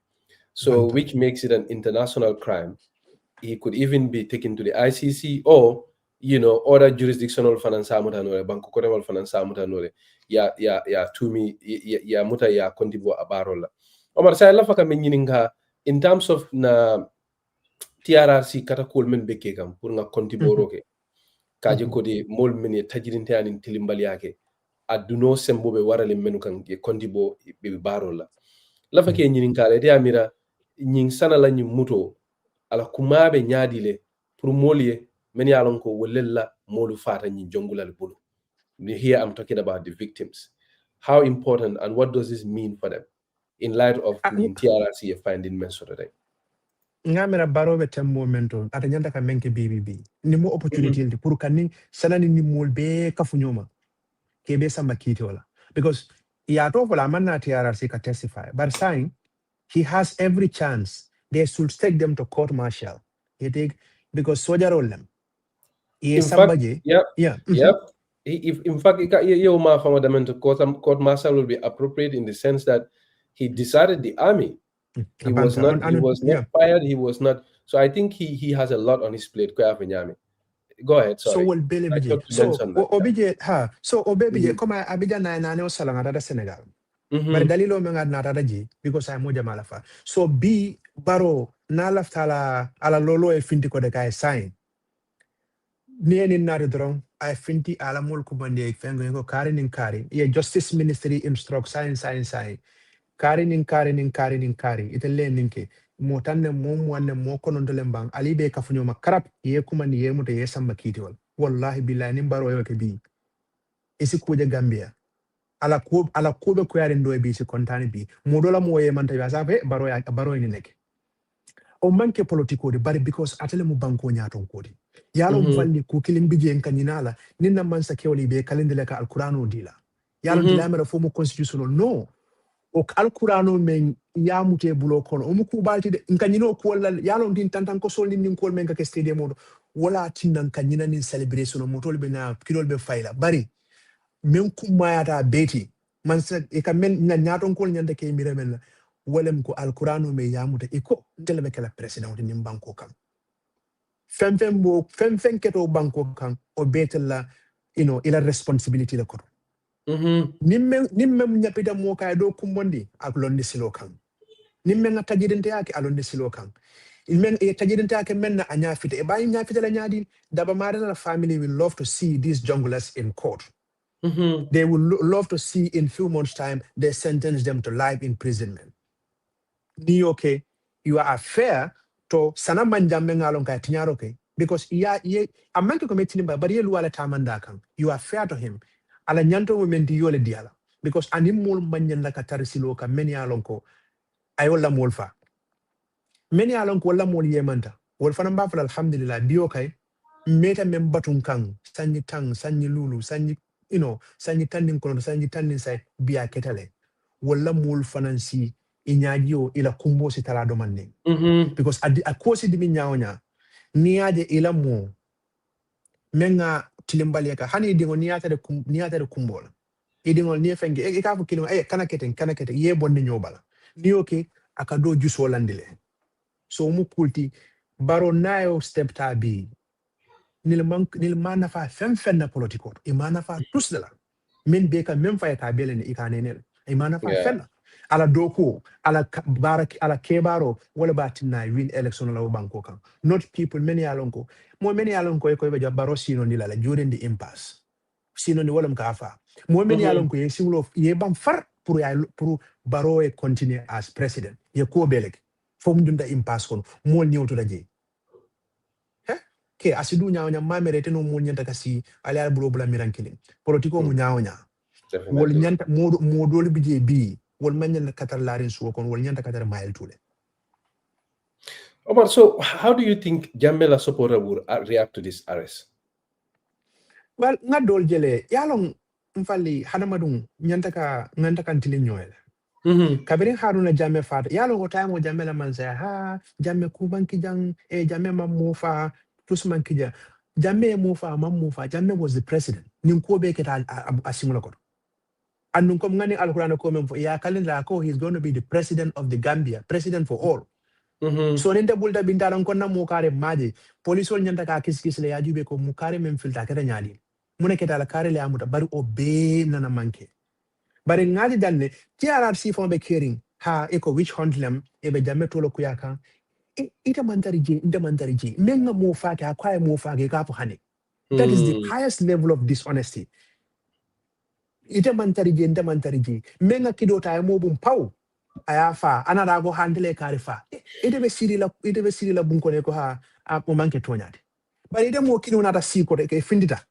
So which makes it an international crime. He could even be taken to the ICC or other jurisdictional finance banku koremal finance ya tumi ya muta ya kondibo abarola. Omar sa la faka menyinga in terms of na TRRC katakol men beke kam pour nga kondibo roke kaje ko de mol men tajirinte anin tilimbali yake aduno sembo be warale menu kan ge kondibo be barola la fake nyininga le de amira nyin sana la nyi muto ala kumabe nyaadile pour molye men yalon ko wolella molu fata nyi jongulal bulu. Here I'm talking about the victims. How important and what does this mean for them in light of the TRRC finding men so today? Ngamira barobe tembo mento ata nyanda ka menke BBB ni mo opportunity ndi pour kani sanani ni molbe kafunyoma kebe samba kiti wala because ya to wala manna TRRC ka testify but saying he has every chance they should take them to court martial because soldier roll them in fact if in fact court martial will be appropriate in the sense that he decided the army. He was not fired. He was not. So I think he has a lot on his plate. Go ahead. Sorry. So will Billy so obije so obije come abija na ne osalanga da Senegal. But dalilo menga na tadaji because I moja malafa. So B baro na laftala ala lolo e finti ko de kai sign. Nieni na drong I finti ala mol ko bande fengo ko kari nin kari. Ye Justice Ministry instruct sign. Kari nin kari itelle ninke mo tanne mo wanne mo kono ndolem bang ali be kafunyo makarab ye kuma ni ye muta ye samba kiti wal wallahi billahi nim baro yo ke bi isi kuje Gambia ala ko be ko yare ndo bi si kontani bi mo dola mo ye manta ya sabe baro ni nek o manke politiko de bari because atele mu banko nyaton kodi yalo mvalli ko kilim bije en kaninala ninna man sa kewli be kalendele ka alqur'ano dila yalo dila mera fo mo constitutional no o alqur'ano men yamute bulo kono o mu ku balti de kanino ko wala yalo din tantan ko sol nin ko men ka ke stadium mo wala tinnan kanina nin celebration mo tolbe na kilol be fayla bari men kumayata beti man sa e kam men na nyaton ko nyande ke miremel wolem ko alqur'ano me yamuta e ko delbe kala president ni banko kam fem keto banko kan o betella ila responsibility la ko nimme nyapita mo kay do kumbondi ak londe silo kan nimme nga tajidente yake alonde silo kan men e tajidente yake men na anya fite e bayi nya fite la nyadi daba mare la family will love to see these junglers in court. They will love to see in few months time they sentence them to life imprisonment. Ni okay, you are fair to Sanna Manjang mengalong kay tinyaro okay because ye amanke ko metini ba bari lu wala tamanda kan. You are fair to him. Ala nyanto women di yole diala because anim mol manyan la katari silo ka meni along ko ayola molfa. Many along wala mol yemanta. Wol fana ba fala alhamdulillah bi okay. Meta membatun kan sanyi tang sanyi lulu sanyi sanyi tandin kono sanyi tandin sai biya ketale wala mul fanansi inyadio ila kumbo si tala do manne because a kosi dimi nyaonya niade ila mo menga tilimbali ka hani dingo niata de kumbola idingo ni fenge e ka fu kilo kana keten ye bonde nyobala ni okay akado juso landile so mu kulti baro nayo step tabi nilmana fa fen na politiko imana fa tusdala min beka min fa ka belen ikanenel imana fa fen ala doko ala barak ala kebaro wala batina win election la banko kan not people many alonko ko be baro sino ni la during the impasse sino ni wala mkafa mo many alonko ye simulo ye bam far pour baro e continue as president ye ko belek fom dunda impasse kon mo nyewto daje ke asidu nyawnya mamere teno mo nyanta kasi ala bulo bula mirankilin politiko mu nyawnya wol nyanta modol bije bi wol manyan katar larin su kon wol nyanta katar mail tule. Omar, so how do you think Jammeh supporter would react to this arrest? Well, ngadol jele yalong Nfally hadamadung nyanta kan tilin nyoel kabirin haruna Jammeh fata yalong otamo Jammeh la manza Jammeh kuban kijang Jammeh mamufa tusman kija Jammeh mufa mamufa Jammeh was the president ninko be keta asimula ko annun kom ngani alquran ko men fo ya kalendra ko he's going to be the president of the Gambia, president for all. So nende bulda bindaran ko na mo kare maji police wol nyanta ka kiskis le yajube ko mu kare men filta keta nyali mune keta la kare le amuta bari o be nana manke bari ngadi danne TRRC fo be caring eko witch hunt lem e be Jammeh tolo kuyaka ita mantari je menga mo fa ka kwa mo fa ka fu hane. That is the highest level of dishonesty. Ita mantari je menga kidota mo bum pau ayafa anara go handle karifa ite be siri la bunko ne ko mo manke tonyade bari ite mo kino nata siko de ke findita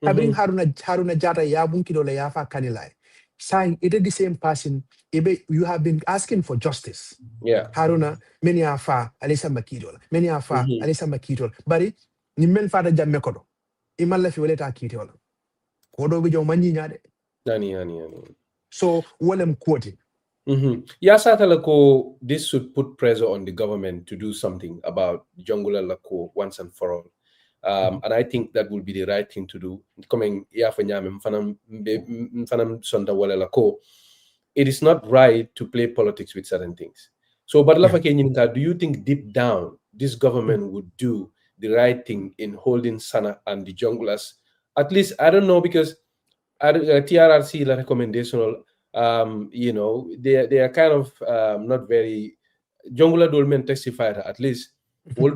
abrin haruna jata ya bunkido le yafa kanilai saying ite the same person you have been asking for justice. Haruna many afa alisa makidol many afa alisa makidol bari ni men fata Jammeh kodo imalla fi waleta kitol kodo bi jo manyi nyade Ani. so walem quote. Yasatalako, this should put pressure on the government to do something about Jongula Lako once and for all. And I think that will be the right thing to do. Coming it is not right to play politics with certain things. So, but do you think deep down this government would do the right thing in holding Sanna and the junglers? At least, I don't know, because TRRC la recommendation, they are kind of not very jungler dolmen testified at least. What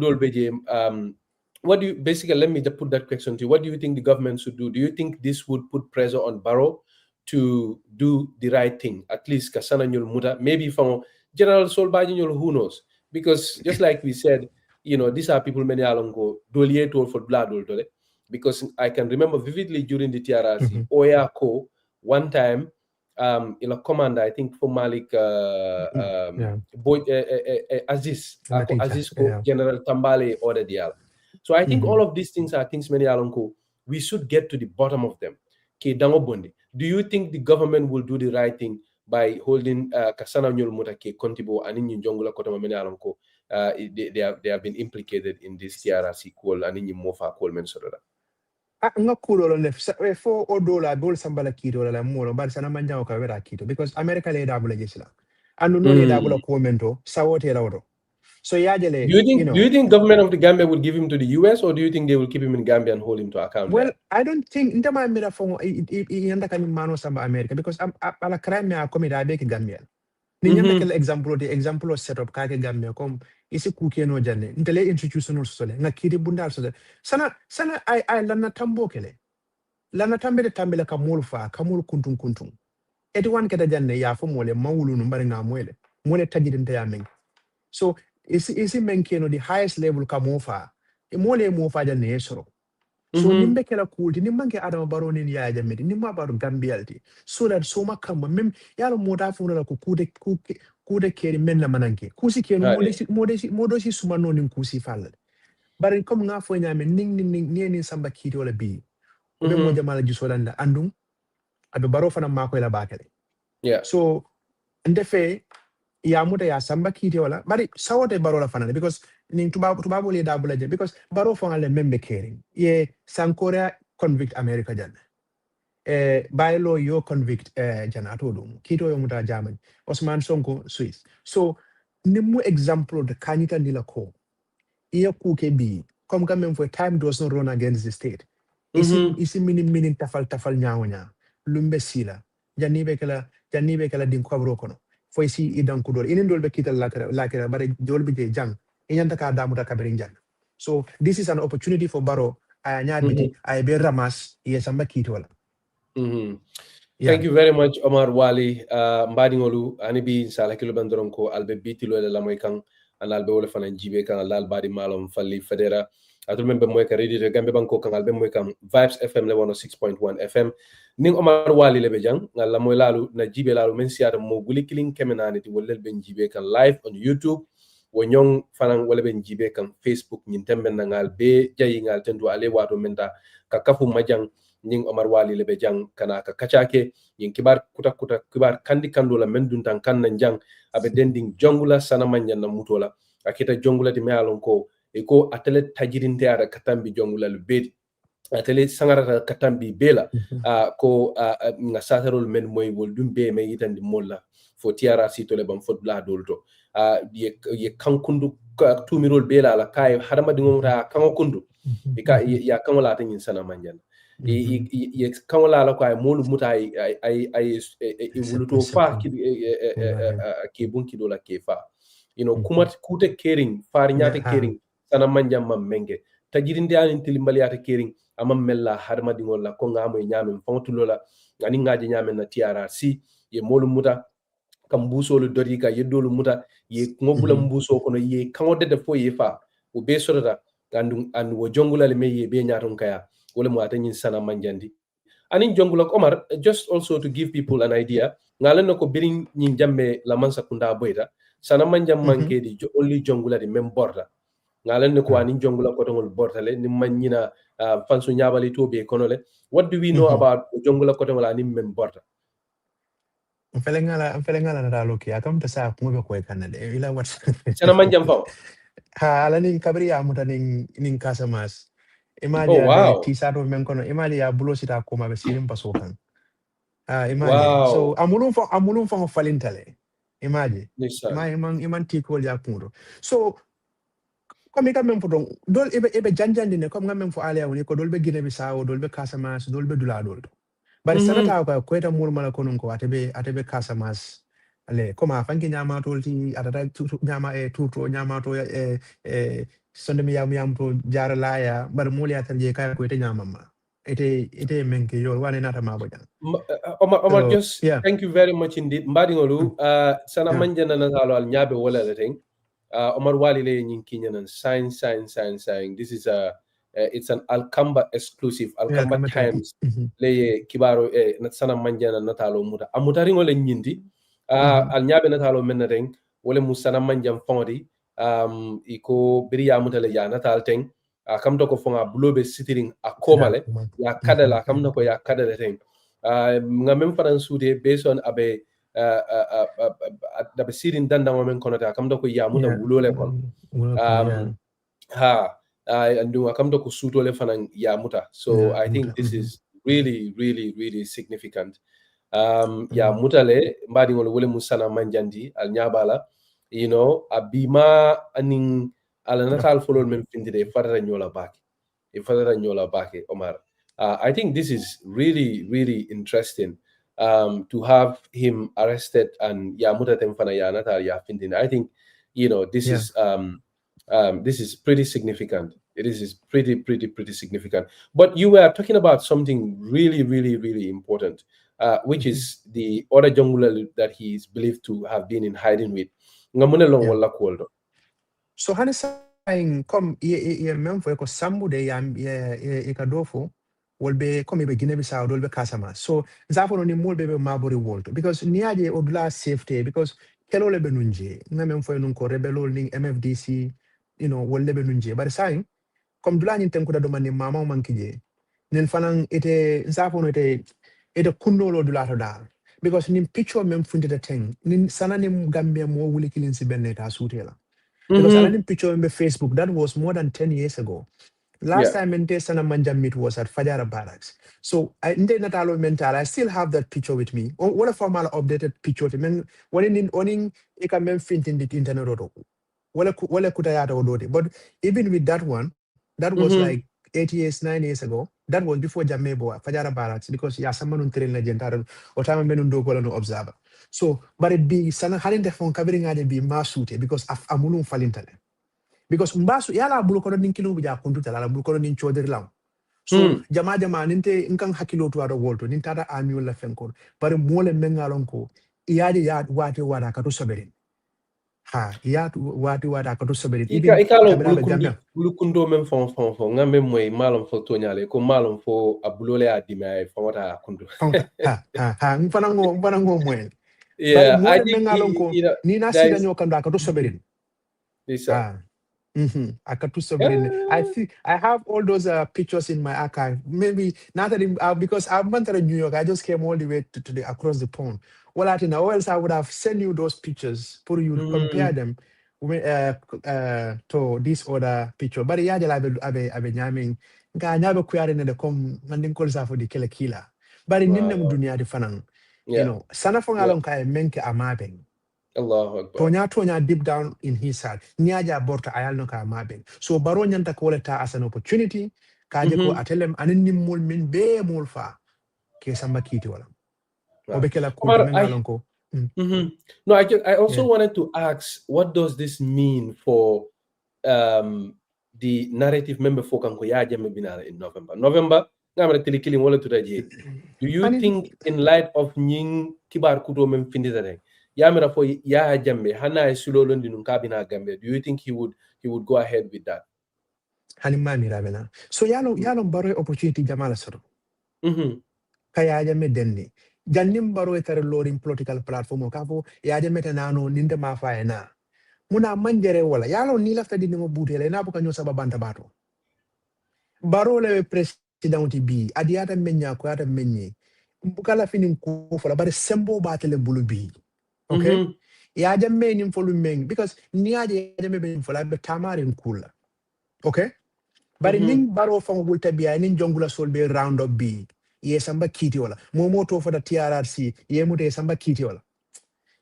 do you basically, let me just put that question to you. What do you think the government should do? Do you think this would put pressure on Barrow to do the right thing? At least Kasana Nyul Muda, maybe from General Solbaji, who knows? because just like we said, these are people many alongo dolie told for blood dole, because I can remember vividly during the TRRC, Oya Ko, one time, in a commander, I think for Malik, Aziz, Aziz Ko, General Tambale ordered the So I think all of these things are things many alongo, we should get to the bottom of them. Do you think the government will do the right thing by holding Kasana Nyol Muta ke Kontibo and in Jongula Kotama many alongo? They have been implicated in this TRRC call and in Mofa call Mensodora. Nga kulo le fo odola bol sambala kito la molo bar Sanna Manjang ka vera kito because America le dabula jesla anu no le dabula komento sawote lawdo so yajele do you think government of the Gambia would give him to the US, or do you think they will keep him in Gambia and hold him to account? Well, I don't think ndama mira fo yanda kan mano samba America because ala crime ya komida be ke Gambia ni nyambe kel example of setup ka ke Gambia comme isi kuke no janne ndele institutional sole nga kiri bundal sole sana I lana tambo kele lana tambele ka mulfa ka mul kuntum eti wan keda janne ya fo mole mawulu no mbari nga mole tajidinte ya men so isi menkeno the highest level ka mofa e mole mofa janne esoro so nimbe kela kulti nimmanke adama baroni ni Yahya Jammeh nimma baru Gambialti so that so makamba mem yalo moda fu na ko kude keri men la mananke kusi keno modosi suma noni kusi falla bari comme nga fo nyame ning samba kiti wala bi ko be mo jamala jisolanda andum abe baro fana mako la bakale so ndefe ya muta ya samba kiti wala bari sawote baro la fana because ning tubabu le dabula je because baro fo ngale membe kering ye Sankorea convict America jan baylo yo convict jan atodum kito yo muta Germany Osman Sonko Swiss so nimu example de kanita nila ko iya kuke bi comme quand même for time does not run against the state isi minin tafal nyawonya lumbe sila janibe kala din kwabro kono fo isi idan kudol inen dolbe kital lakira bare dolbe je jang inyanta ka damu da kaberin jang so this is an opportunity for Baro ayanyadi ay be ramas yesamba kitola. Thank you very much, Omar, Wally, Mbadingolu, Anibi, Salakilo Bandronko, Albe Bitilo, la Moikan, and Albe Olefan and Jibe kan Lal Badi Malum, Nfally, Fadera. I remember Moika ready to Gambia Banko kan Albe Moikan, Vibes FM 106.1 FM. Ning Omar Wally Lebejang, la Moilalu, na Jibe Lalu, Mensiata Moguli Killing Kemenanity, will Ben Jibe kan live on YouTube. Wonyong fanang wala ben jibe kan Facebook nyintembe nangal be jayi ngal tendu ale wato menta kakafu majang ning Omar Wally lebe jang kana ka kachake yin kibar kuta kibar kandi kandola mendun tan kan jang abe dending jongula Sanna Manjang na mutola akita jongula di mealon ko e ko atele tajirinte ara katambi jongula lu bedi atele sangara katambi bela ko nga satarol men moy wol dum be me yitandi molla fo TRRC to le bam fot bla dolto ye kankundu tumirol bela la kay hadama dingomra kankundu ya kanwala tan yin Sanna Manjang ye kanwala la kay molu muta ay wuluto fa ke bunki dola ke fa kumat kute kering far nyata kering Sanna Manjang mam menge tajirinde an tilimbaliata kering amam mella hadama dingol la ko ngamo nyame fontulola ani ngaje nyame na TRRC ye molu muta kambuso lu dori ka yedolu muta ye ngobula mbuso kono ye kanode de fo ye fa o be sorata andu wo jongula le me ye be nyaton kaya wala mo atanyin Sanna Manjang anin jongula Omar, just also to give people an idea ngalen ko birin nyin jamme la mansa kunda boyta Sanna Manjang manke di only jongula di mem borda ngalen ko anin jongula ko tongol bortale ni manyina fansu nyabali to be kono le. What do we know about jongula ko tongol anin mem borda? Mfelengala na loki akamta saa kumbe kwa kanade ila what Sanna Manjang fa ala ning kabri ya muta ning kasamas imali wow. Tisado menkono imali ya bulosita kuma be sirim pasokan imali so amulum fa falintale imali iman tikol ya kundo so comme quand même pour dol ebe janjandi ne comme même fo ale woni ko dolbe Guinée Bissau dolbe Casamance dolbe dula doldo bari sanata ko eta mul mala konon ko atebe Casamance ale koma fanki nyama tolti atata nyama tuto nyama to sonde mi yam to jara laya bar mul ya tanje kay ko eta nyama ma ete menke yo wane nata ma bojan Omar, just thank you very much indeed. Mbadingolu Sanna Manjang na salo al nyabe wala the thing Omar Wally le nyin kinyan sign. This is it's an Alkamba exclusive. Alkamba Times le kibaro na Sanna Manjang natalo muta amutari ngole nyindi al nyabe natalo menateng wole mu Sanna Manjang fondi iko biriya mutale ya natal teng kam to ko fonga bulobe sitiring akomale ya kadala kam to ko ya kadala teng nga même faran suude based on abe dabe sirin danda men konata kam to ko ya muta wulole kon andu kam to ko suutole fanan ya muta. So I think this is really significant. Ya mutale mbadi ngol wole mu Sanna Manjang al nyabala, you know, abima aning ala natal folol men findide fadara nyola bake Omar. I think this is really interesting to have him arrested and ya muta temfana ya natal ya findine. I think, you know, this is pretty significant. It is pretty significant. But you were talking about something really important, which is the other jungler that he is believed to have been in hiding with. So hani saying come ye memfo ko sambude ya kadofo wolbe come be Guinea Bissau dolbe Kasama. So nzafo no ni molbe be mabori wolto because niaje odla safety because kelole be nunje na memfo nun ko rebelol ning MFDC, you know, wolle be nunje but saying comme dula ni tenkuda do mani mama mankije nen fanan ite nzafo no ite kunnolo dula to dal because nin picture mem funde the thing nin sana nim Gambia mo wuli kilin si beneta sutela. Because I didn't picture on the Facebook, that was more than 10 years ago. Last time in Sanna Manjang meet was at Fadera barracks. So I still have that picture with me. What a formal updated picture. When in I can in the internet. But even with that one, that was like 8 years, 9 years ago. That was before Jammeh Fadera barracks because someone train legend or time no observer. So, but it be Sanna hadn't the phone covering be masute because amulum falintale. Because mbasu yala bulukono ninkilu bija kunduta la bulukono nin choderi lam. So jama ninte nkang hakilo to ado wolto nintada annual la fenkon. But mole mengalonko iyadi ya wati wada katu saberin. Wati wada katu saberin. Ikalo bulukundo men fon ngambe moy malum fo tonyale ko malum fo abulole adime ay fawata kundu. Mfanango mwen. Yeah, I think Nina Sida Nyokanda Kato Soberin. Akatu Soberin. I have all those pictures in my archive. Maybe not that because I've been to New York. I just came all the way to across the pond. Well, I think else I would have sent you those pictures for you to compare them to this other picture. But yeah, I've been never querying the com manding calls for the killer. But in dunia di fanang. You know, Sanna Fongalon ka menke amabeng. Allahu Akbar. Tonya deep down in his heart. Niaja borta ayal no ka amabeng. So baro nyanta koleta as an opportunity. Kaje ko atelem anin mul min be mul fa. Ke samba kiti wala. Obekela ko mengalon ko. No, I also wanted to ask, what does this mean for the narrative member for Kanko Yahya Jammeh binara in November? Do you think, in light of Nying Kibar Kudo mem finditare, Yamira for Yahya Jammeh, Hana Sulolo Kabina Gambia, do you think he would go ahead with that? Hanimani Ravena. So yalo baro opportunity Jamala Soro. Kaya Jammeh denni. Jannim baro etare loading political platform kafo Yahya Jammeh tanano ninde mafa na. Muna manjere wala. Yalo ni lafta di nimo butele na buka nyosa babanta bato. Baro le presidenti bi adiata menya ko ata menye. Mbukala fini ko fola bare sembo batele bulubi. Okay? Yahya Jammeh nim folu meng because Yahya Jammeh be fola be tamare kula. Okay? But nin baro fang wulta biya nin jongula sol be round up bi. Ye samba kiti wala. Momo to for the TRRC ye mute samba kiti wala.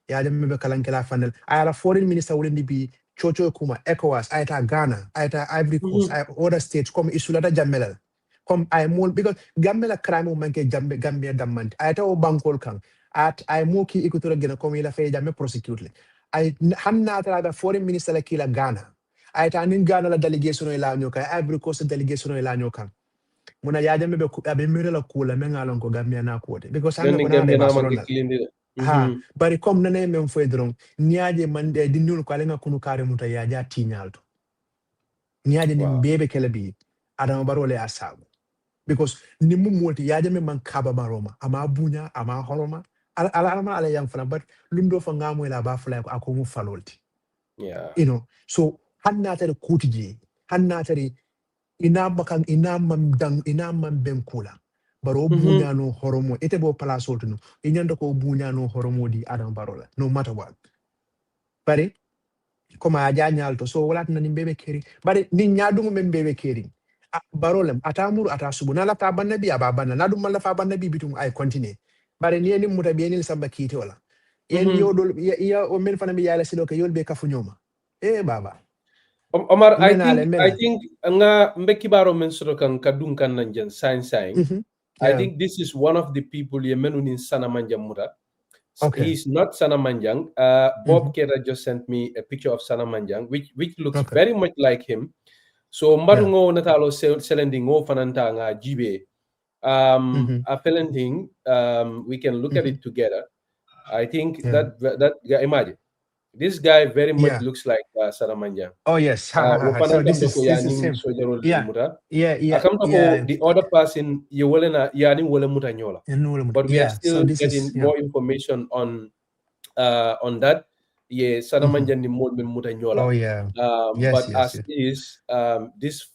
Yahya Jammeh be kalankela fanel. Ayala foreign minister wulindi bi Chocho Kuma, ECOWAS, Aita Ghana, Aita Ivory Coast, other states come Isulata Jammelal. Come I more because Gambia crime manke Gambia damant. Aita o bankol kang. At I moki ikutura gena come ila fe Jammeh prosecute. I hanna ata foreign minister la kila Ghana. Aita nin Ghana la delegation ila nyoka, Ivory Coast delegation ila nyoka. Muna Yahya Jammeh be mirela kula mengalon ko Gambia na kote because I'm Gambia na manke kilindi. ha bari comme nane men foy dron niaje man de dinul ko lenga kunu kare muta yaja tinyalto niaje ni mbebe kelebi adama barole asabu because ni mum multi yaje men man kaba maroma ama bunya ama horoma ala yang fana but lundo fa ngamo la ba fula ko mu falolti you know so hanna tare kutiji hanna tare ina bakan ina mam ben kula baro bunya no horomo ete bo place olto inyanda ko bunya no horomo di adam barola no matter what bari koma aja nyalto so wala tan mbebe keri bari ni nyaadum men mbebe keri barolem atamuru atasubu na la fa bannabi ababana na dum la fa bannabi bitum ay continue bari ni muta be ni samba kiti wala yen yodol ya o men fana mi yala silo ke yolbe kafu nyoma baba Omar, I think nga mbeki baro men soro kan kadun kan nanjan sign. I think this is one of the people ye menun in Sanna Manjang muta. Okay. He's not Sanna Manjang. Bob Kera just sent me a picture of Sanna Manjang, which looks very much like him. So mbaru ngo natalo selendi ngo fananta nga jibe. A felending, we can look at it together. I think that imagine. This guy very much looks like Sanna Manjang. Oh yes. So this is him. The other person you but we are still getting more information on that. Yeah, Sanna Manjang ni mod men mutanyola. Oh yeah. This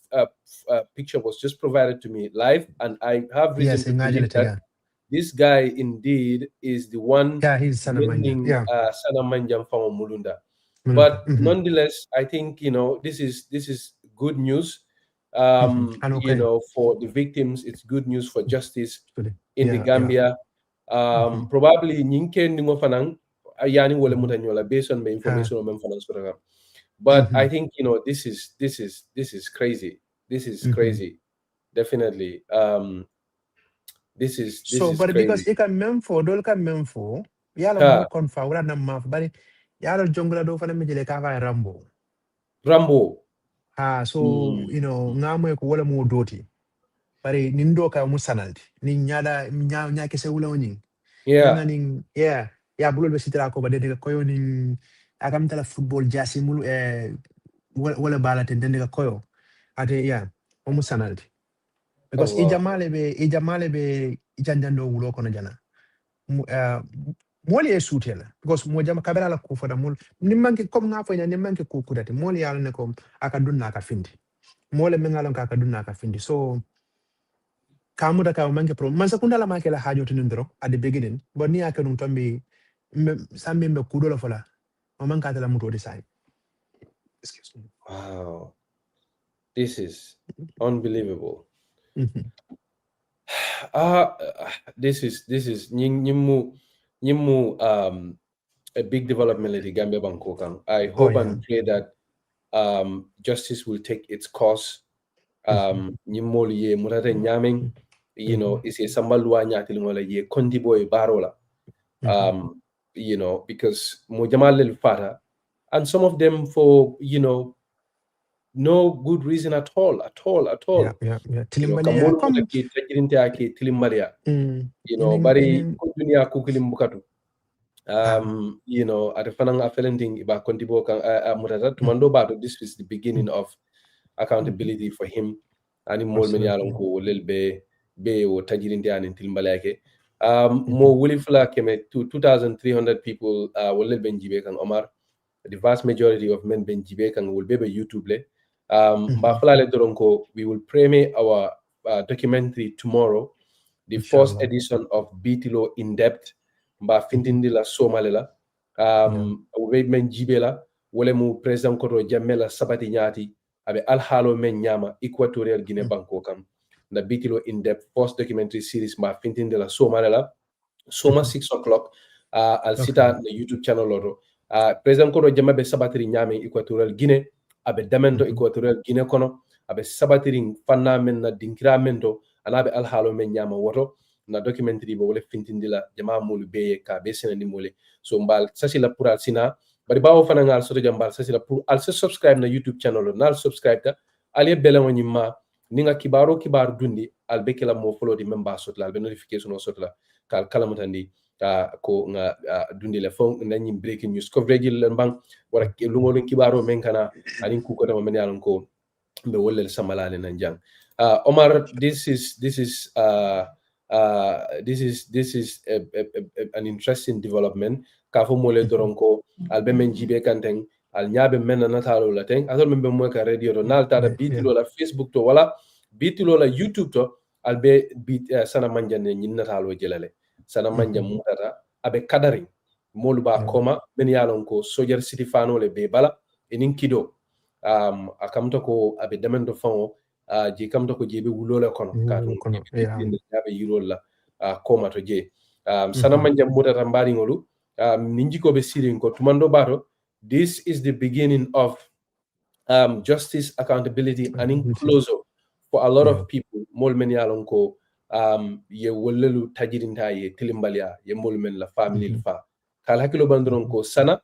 picture was just provided to me live, and I have reason to believe that this guy indeed is the one. Yeah, he's Sanna Manjang. Sanna Manjang from Mulunda. But nonetheless, I think this is good news. You know, for the victims, it's good news for justice in the Gambia. Probably Nyinke Ningofanang Ayani Wole Mutanyola based on the information on Memphis program. But I think this is crazy. This is crazy. Definitely. This is but crazy. because ika memfo dolka memfo yala mo konfa wala na maf bari yala jongla do fana mijele ka fa Rambo so ngamo ko wala mo doti bari nindo ka musanaldi ni nyada nya kese wala woni ngani ya bulol be sitira ko ba de koyo ni akam tala football jasi mulu wala balate de koyo ate o musanaldi because ijamale be ijanjando wulo kono jana moli e sutela because mo jama kabela la ko foda mol nimmanke comme nga fanya nimmanke ko kudate moli yalla ne ko aka dunna ka findi mole mengalon ka dunna ka findi so kamuda ka manke pro man sakunda la make la hajo tin ndro at the beginning but ni aka dum tombi sambe me kudo la fola mo man ka tala muto de sai excuse me. Wow, this is unbelievable. This is nyimu a big development in the Gambia Bangkok. I hope and pray that justice will take its course. Nyimoli ye murate nyaming, is a sambalwa nyatilingola ye kondiboy barola. Because mojamal fata, and some of them for no good reason at all. Tilimalia. Bari dunia kukilim bukatu. Atafanang afelending iba kondibo kan murata tumando bato. This is the beginning of accountability for him. Ani mol menyalon ko lelbe be o tajirinti anin tilimbalia ke. Mo wulifla keme 2,300 people will benjibe kan Omar. The vast majority of men benjibe kan will be YouTube le. We will premiere our documentary tomorrow, the first edition of Bitilo in depth. Fintindila Somalela, men jibela, wolemu President Koro Jamela Sabati Nyati, abe Alhalo men Nyama, Equatorial Guinea Bangkokam. The Bitilo in depth first documentary series Fintindila Somalela, Soma 6 o'clock. I'll sit on the YouTube channel Loro. President Koro Jamabe Sabati Nyame, Equatorial Guinea. Abe damento Equatorial Guinea kono abe sabatiring fanna men na dinkiramento anabe alhalo men nyama woto na documentary bo wole fintindila jama mulu beye ka be sene ni mole so mbal sasila pour al sina bari bawo fana ngal soto jambal sasila pour al subscribe na YouTube channel nal subscribe ka ali bele woni ma ninga kibaru dundi al bekela mo follow di memba sotla al be notification o sotla kal kala mutandi ko nga dundi le fon nanyi breaking news coverage le bang wala lungolon kibaro men kana anin ku ko dama men yalon ko be wolle samalale nan jang Omar, this is an interesting development ka fo mole doronko albe men jibe kanteng al nyaabe men na talo la teng atol men be mo ka radio do nal tara Bitilo la Facebook to wala Bitilo la YouTube to albe Sanna Manjang ne nyin natalo jelale Sanna Manjang mutata abe kadari molu ba koma men yalon ko Soldier City fano le be bala enin kido akamta ko abe demendo fango je kamta ko jebe wulola kono kato yabe yirolla koma to je Sanna Manjang mutata mbari ngolu ninjiko be sirin ko tumando bato. This is the beginning of justice, accountability, and inclusion for a lot of people. Mol men yalon ko ye wollelu tajirinta ye tilimbalia ye mol men la family la fa kal hakilo bandron ko sana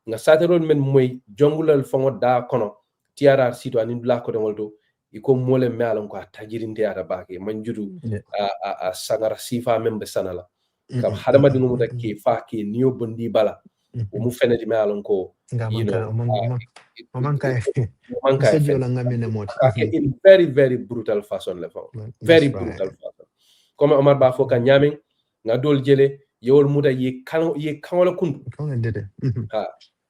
nga sateron men moy jongulal fango da kono TRRC to anin black ko ngolto iko mole me yalon ko tajirinte ata bake manjudu a sangara sifa membe sana la kam hadama dingo muta ke fa ke niyo bondi bala o mu feneti me yalon ko you know in very very brutal fashion le fon very brutal fashion comme Omar ba foka nyamen nga dol jele yewol muta ye kanwala kundu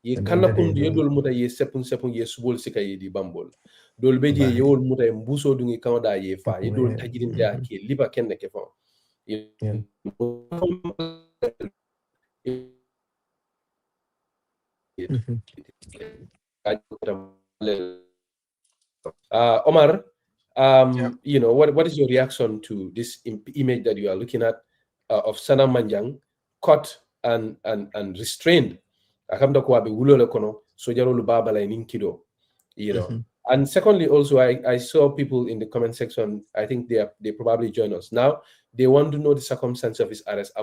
ye kanna kundu ye dol muta ye sepun ye subol sika ye di bambol dol be je yewol muta mbuso dungi kawda ye fa ye dol tajirin da ke liba kenne ke fon Omar, you know, what is your reaction to this image that you are looking at of Sanna Manjang caught and restrained? You know. And secondly, also, I saw people in the comment section. I think they probably join us now. They want to know the circumstance of his arrest.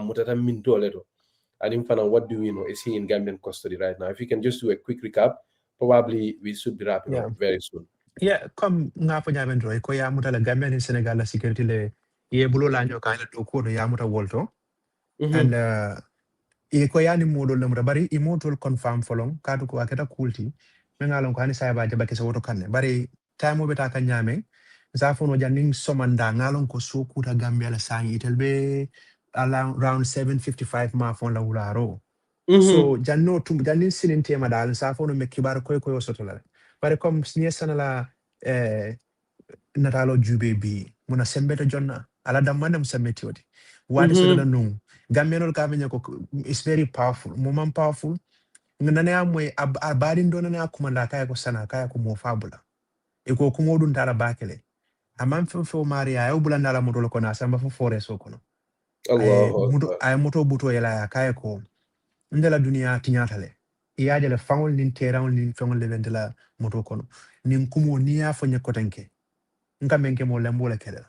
And in Fana, what do you know? Is he in Gambian custody right now? If you can just do a quick recap, probably we should be wrapping up very soon. Yeah, comme nga fo nyamen roy ko ya muta la Gambia ni Senegal la security le ye bulo la nyoka la do ko ya muta wolto and e ko yani modo lam bari immortal confirm folong kadu ko aketa kulti mengalon ko hani sayba jaba ke woto kanne bari time beta kan nyame za fono janning somanda ngalon ko so kuta Gambia la sangi telbe around 7:55 ma fon la wularo so janno tum jannin sinin tema dal sa fono me kibar koy soto la bari comme signé sana la natalo jube bi muna sembeta jonna ala damana musemmeti wodi wadi so la nung Gambianol ka menya ko is very powerful moment powerful ngana amwe abadi ndona na kumanda kaya ko sana kaya ko mo fabula e ko ko modun tara bakele amam fo maria ay bulanda la moto ko na samba fo forest ko no ay moto buto yela kaya ko ndela dunia tinyatale iyaje le fangol nin terawol nin fangol le vendela moto kono nin kumo niya fo nyakotanke ngamenke mo lembola kele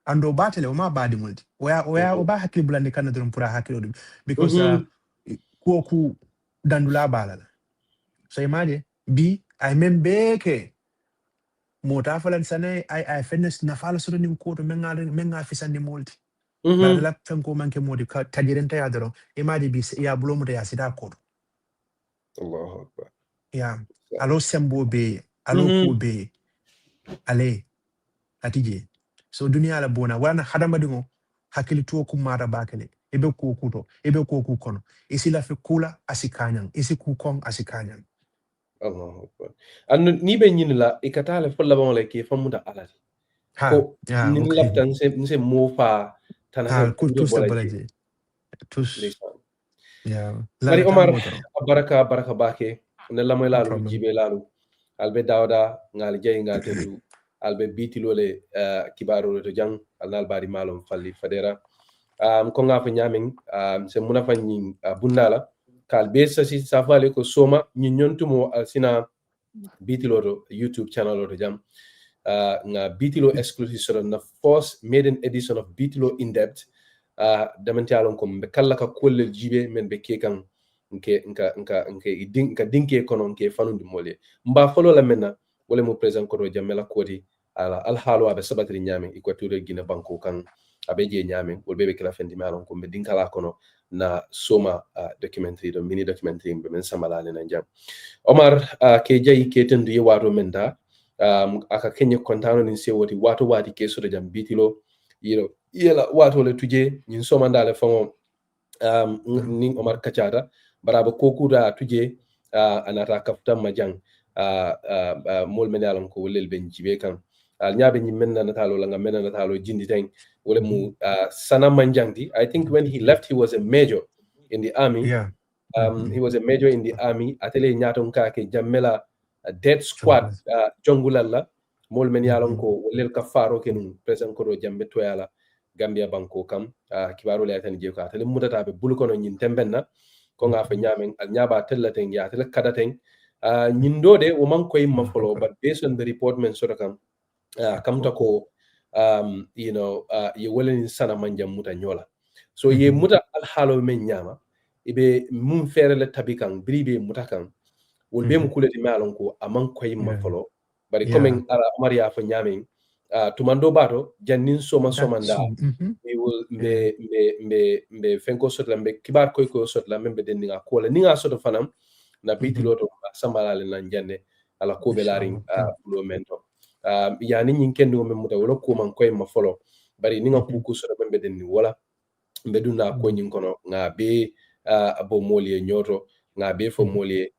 ando batele o ma badi multi oya o ba hakki bulandi kan dum pura hakki because ku dandula balala so imagine bi ay membeke mota falan sane ay fitness na fala so nim ko to menga fisandi multi badala tanko manke modi ka tajirenta ya daro imagine bi ya bulo muta ya sida ko Allahu akbar ya alo sembo be alo ko be ale atije so dunia la bona wana hadama dingo hakili tuo kumara bakele ebe ko kuto ebe ko ku kono isi la fe kula asikanyang isi ku kong asikanyang Allahu akbar anu ni be nyin la ikatale folla ba wala ke famuda alal ko ni laptan se mo fa tanase ku tous de balaje tous ya Mari Omar baraka bake ne lamoy lalu jibe lalu albe dawda ngal jey ngal tendu albe Bitilo le kibaro to jang alnal bari malum falli Fadera ko nga fa nyamin se muna fa nyin bundala kal be sasi safale ko soma nyin nyontumo sina Bitilo to YouTube channel to jam nga Bitilo exclusive so na first maiden edition of Bitilo in depth damantialon ko be kala ka kollel jibe men be kekan nka dinke kono nke fanundi mole mba folo la menna wala mo president ko jamela kodi ala al halu abe sabatri nyame equatorial guinea banko kan abeje nyame wol bebe kala fendi malon ko be dinkala kono na soma documentary do mini documentary be men samalale na jam Omar ke jayi ke tendu ye wato menda aka kenye kontano ni se woti wato wati ke so jam bitilo yela wato le tuje nyin soma ndale fango ni Omar kachata baraba kokuda tuje anata kaftan majang mol men yalon ko wolel ben jibe kan nyaabe nyi men na talo la nga men na talo jindi teng wala mu Sanna Manjang di. I think when he left he was a major in the army. Yeah. He was a major in the army. Atele nyaton ka ke jammela death squad jongulalla mol men yalon ko wolel ka faro kenum present ko do jambe to yala Gambia banko kam kibaro le tan je ko atele mutata be bul kono nyin tembenna ko nga fa nyamen al nyaba tellaten ya tele kadaten nyindode o man koy mafolo but based on the report men sort of kam to ko ye welen Sanna Manjang muta nyola so ye muta al halo men nyama ibe mum fere le tabikan bribe muta kan wol be mu kuleti malon ko aman koy mafolo bari comme ala Maria fa nyamen tumando bato jannin soma nda we will mbe fenko sotla mbe kibar koy ko sotla mbe den nga ko la ninga soto fanam na bitilo to sambalale nan jande ala ko be laring bulo mento yani nyin kendo mem muta wala ko man koy ma folo bari ninga kuku soto mbe den ni wala mbe dunna ko nyin kono nga be abo moliye nyoto nga be fo moliye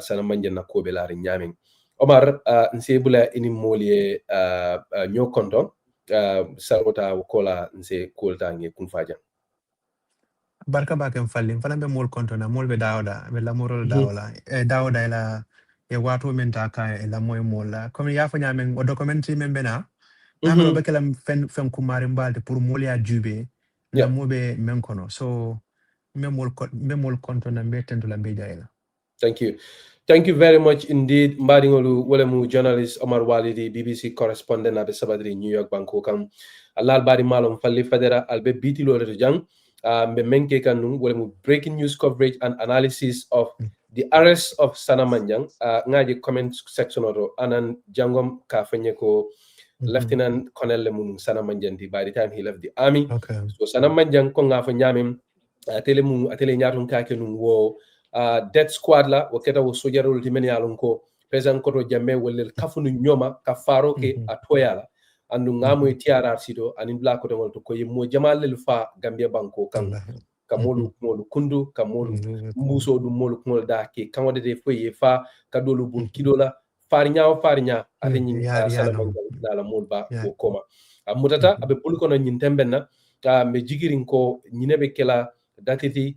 Sanna Manjang na ko be laring nyamen Omar nse bula ini moliye nyo konto sarota kola nse kolta nge kunfaja barka bakem fallim fana be mol konto na mol be dawda be la morol dawla dawda la e wato men ta ka e la moy mola comme ya fa nyamen o documentary men bena amelo be kala fen kumare mbalde pour mol ya jube la mobe men kono so memol konto na be tendo la be jayla Thank you very much indeed. Mbadingolu wolemu journalist Omar Wally di BBC correspondent abe sabadri New York banko kam alal bari malum falli Fadera albe Bitilo le jang mbe menke kanum wolemu breaking news coverage and analysis of the arrest of Sanna Manjang ngaji comment section oto anan jangom ka fenye ko Lieutenant Colonel Lemun Sanna Manjang by the time he left the army. So Sanna Manjang ko nga fa nyamim atele nyatum ka kenum wo death squad la waketa wo sojarol timeni alon ko president ko to jamme wolel kafunu nyoma ka faro ke atoyala andu ngamo TRRC do anin bla ko to ko yimo jamal lel fa Gambia banko kan kamolu kundu kamolu muso du molu kol da ke kamode de foye fa kadolu bun kidola farnya atenyin Sanna Manjang dala molba ko koma amutata abe bul kono nyin tembenna me jigirin ko nyinebe kela datiti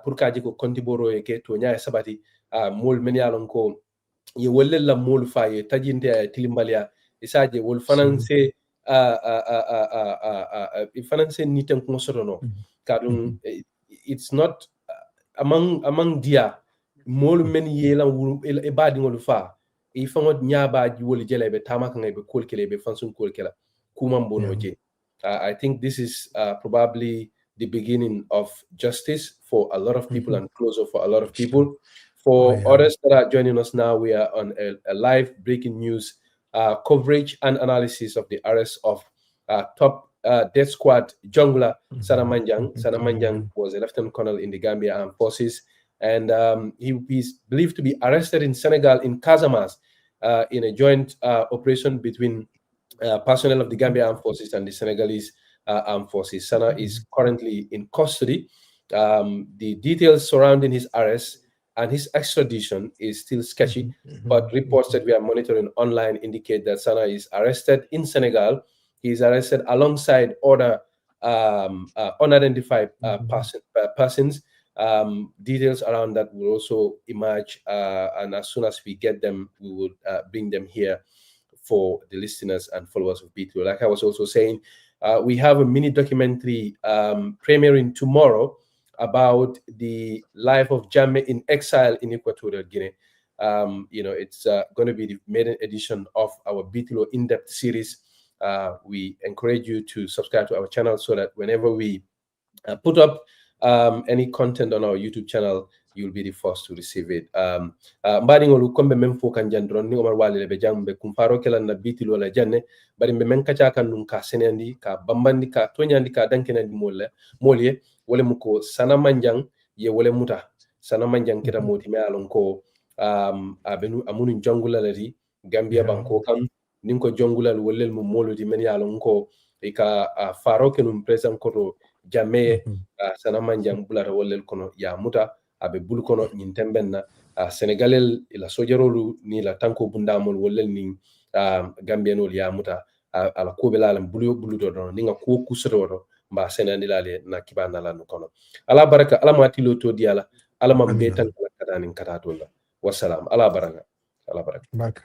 pour kaji ko kontiboro e ke to nyaa sabati mol men yalon ko ye wolle la mol faye tajinte tilimbalia isaje wol finance finance niten ko sotono kadum it's not among dia mol men yela wuru e badi ngol fa e fango nyaaba ji wol jelebe tamaka ngay be kolkele be fansun kolkela kumam bonoje I think this is probably the beginning of justice for a lot of people and closure for a lot of people. For others that are joining us now, we are on a live breaking news coverage and analysis of the arrest of top death squad jungler Sanna Manjang. Sanna Manjang was a lieutenant colonel in the Gambia Armed Forces, and he is believed to be arrested in Senegal in Casamance in a joint operation between personnel of the Gambia Armed Forces and the Senegalese Armed Forces. Sanna is currently in custody. The details surrounding his arrest and his extradition is still sketchy, but reports that we are monitoring online indicate that Sanna is arrested in Senegal. He is arrested alongside other unidentified persons. Details around that will also emerge, and as soon as we get them, we will bring them here for the listeners and followers of Bitilo. Like I was also saying, we have a mini documentary premiering tomorrow about the life of Jammeh in exile in Equatorial Guinea. It's going to be the maiden edition of our Bitilo in-depth series. We encourage you to subscribe to our channel so that whenever we put up any content on our YouTube channel, you'll be the first to receive it. Mbani ngolu kombe mem fo kan jandron ni Omar Wally le be jambe kumparo kala na Bitilo la janne bari be men kacha kan nun ka senendi ka bambandi ka tonyandi ka dankenandi molye wala muko Sanna Manjang ye wala muta Sanna Manjang kita moti me alon ko abenu amunu jongula lari Gambia banko kam ninko jongula wolel mo molodi men yalon ko e ka faro kenum president ko Jammeh Sanna Manjang bulara wolel kono ya muta abe bul kono nyin tembenna Senegalel ila sojarolu ni la tanko bundamol wolel ni Gambianol ya muta ala ko be lalam bulu do don ninga ko kusoro do mba senandi lale na kibana la no kono ala baraka ala matilo to diala ala mam be tan kala kadanin katato la wassalam ala baraka baraka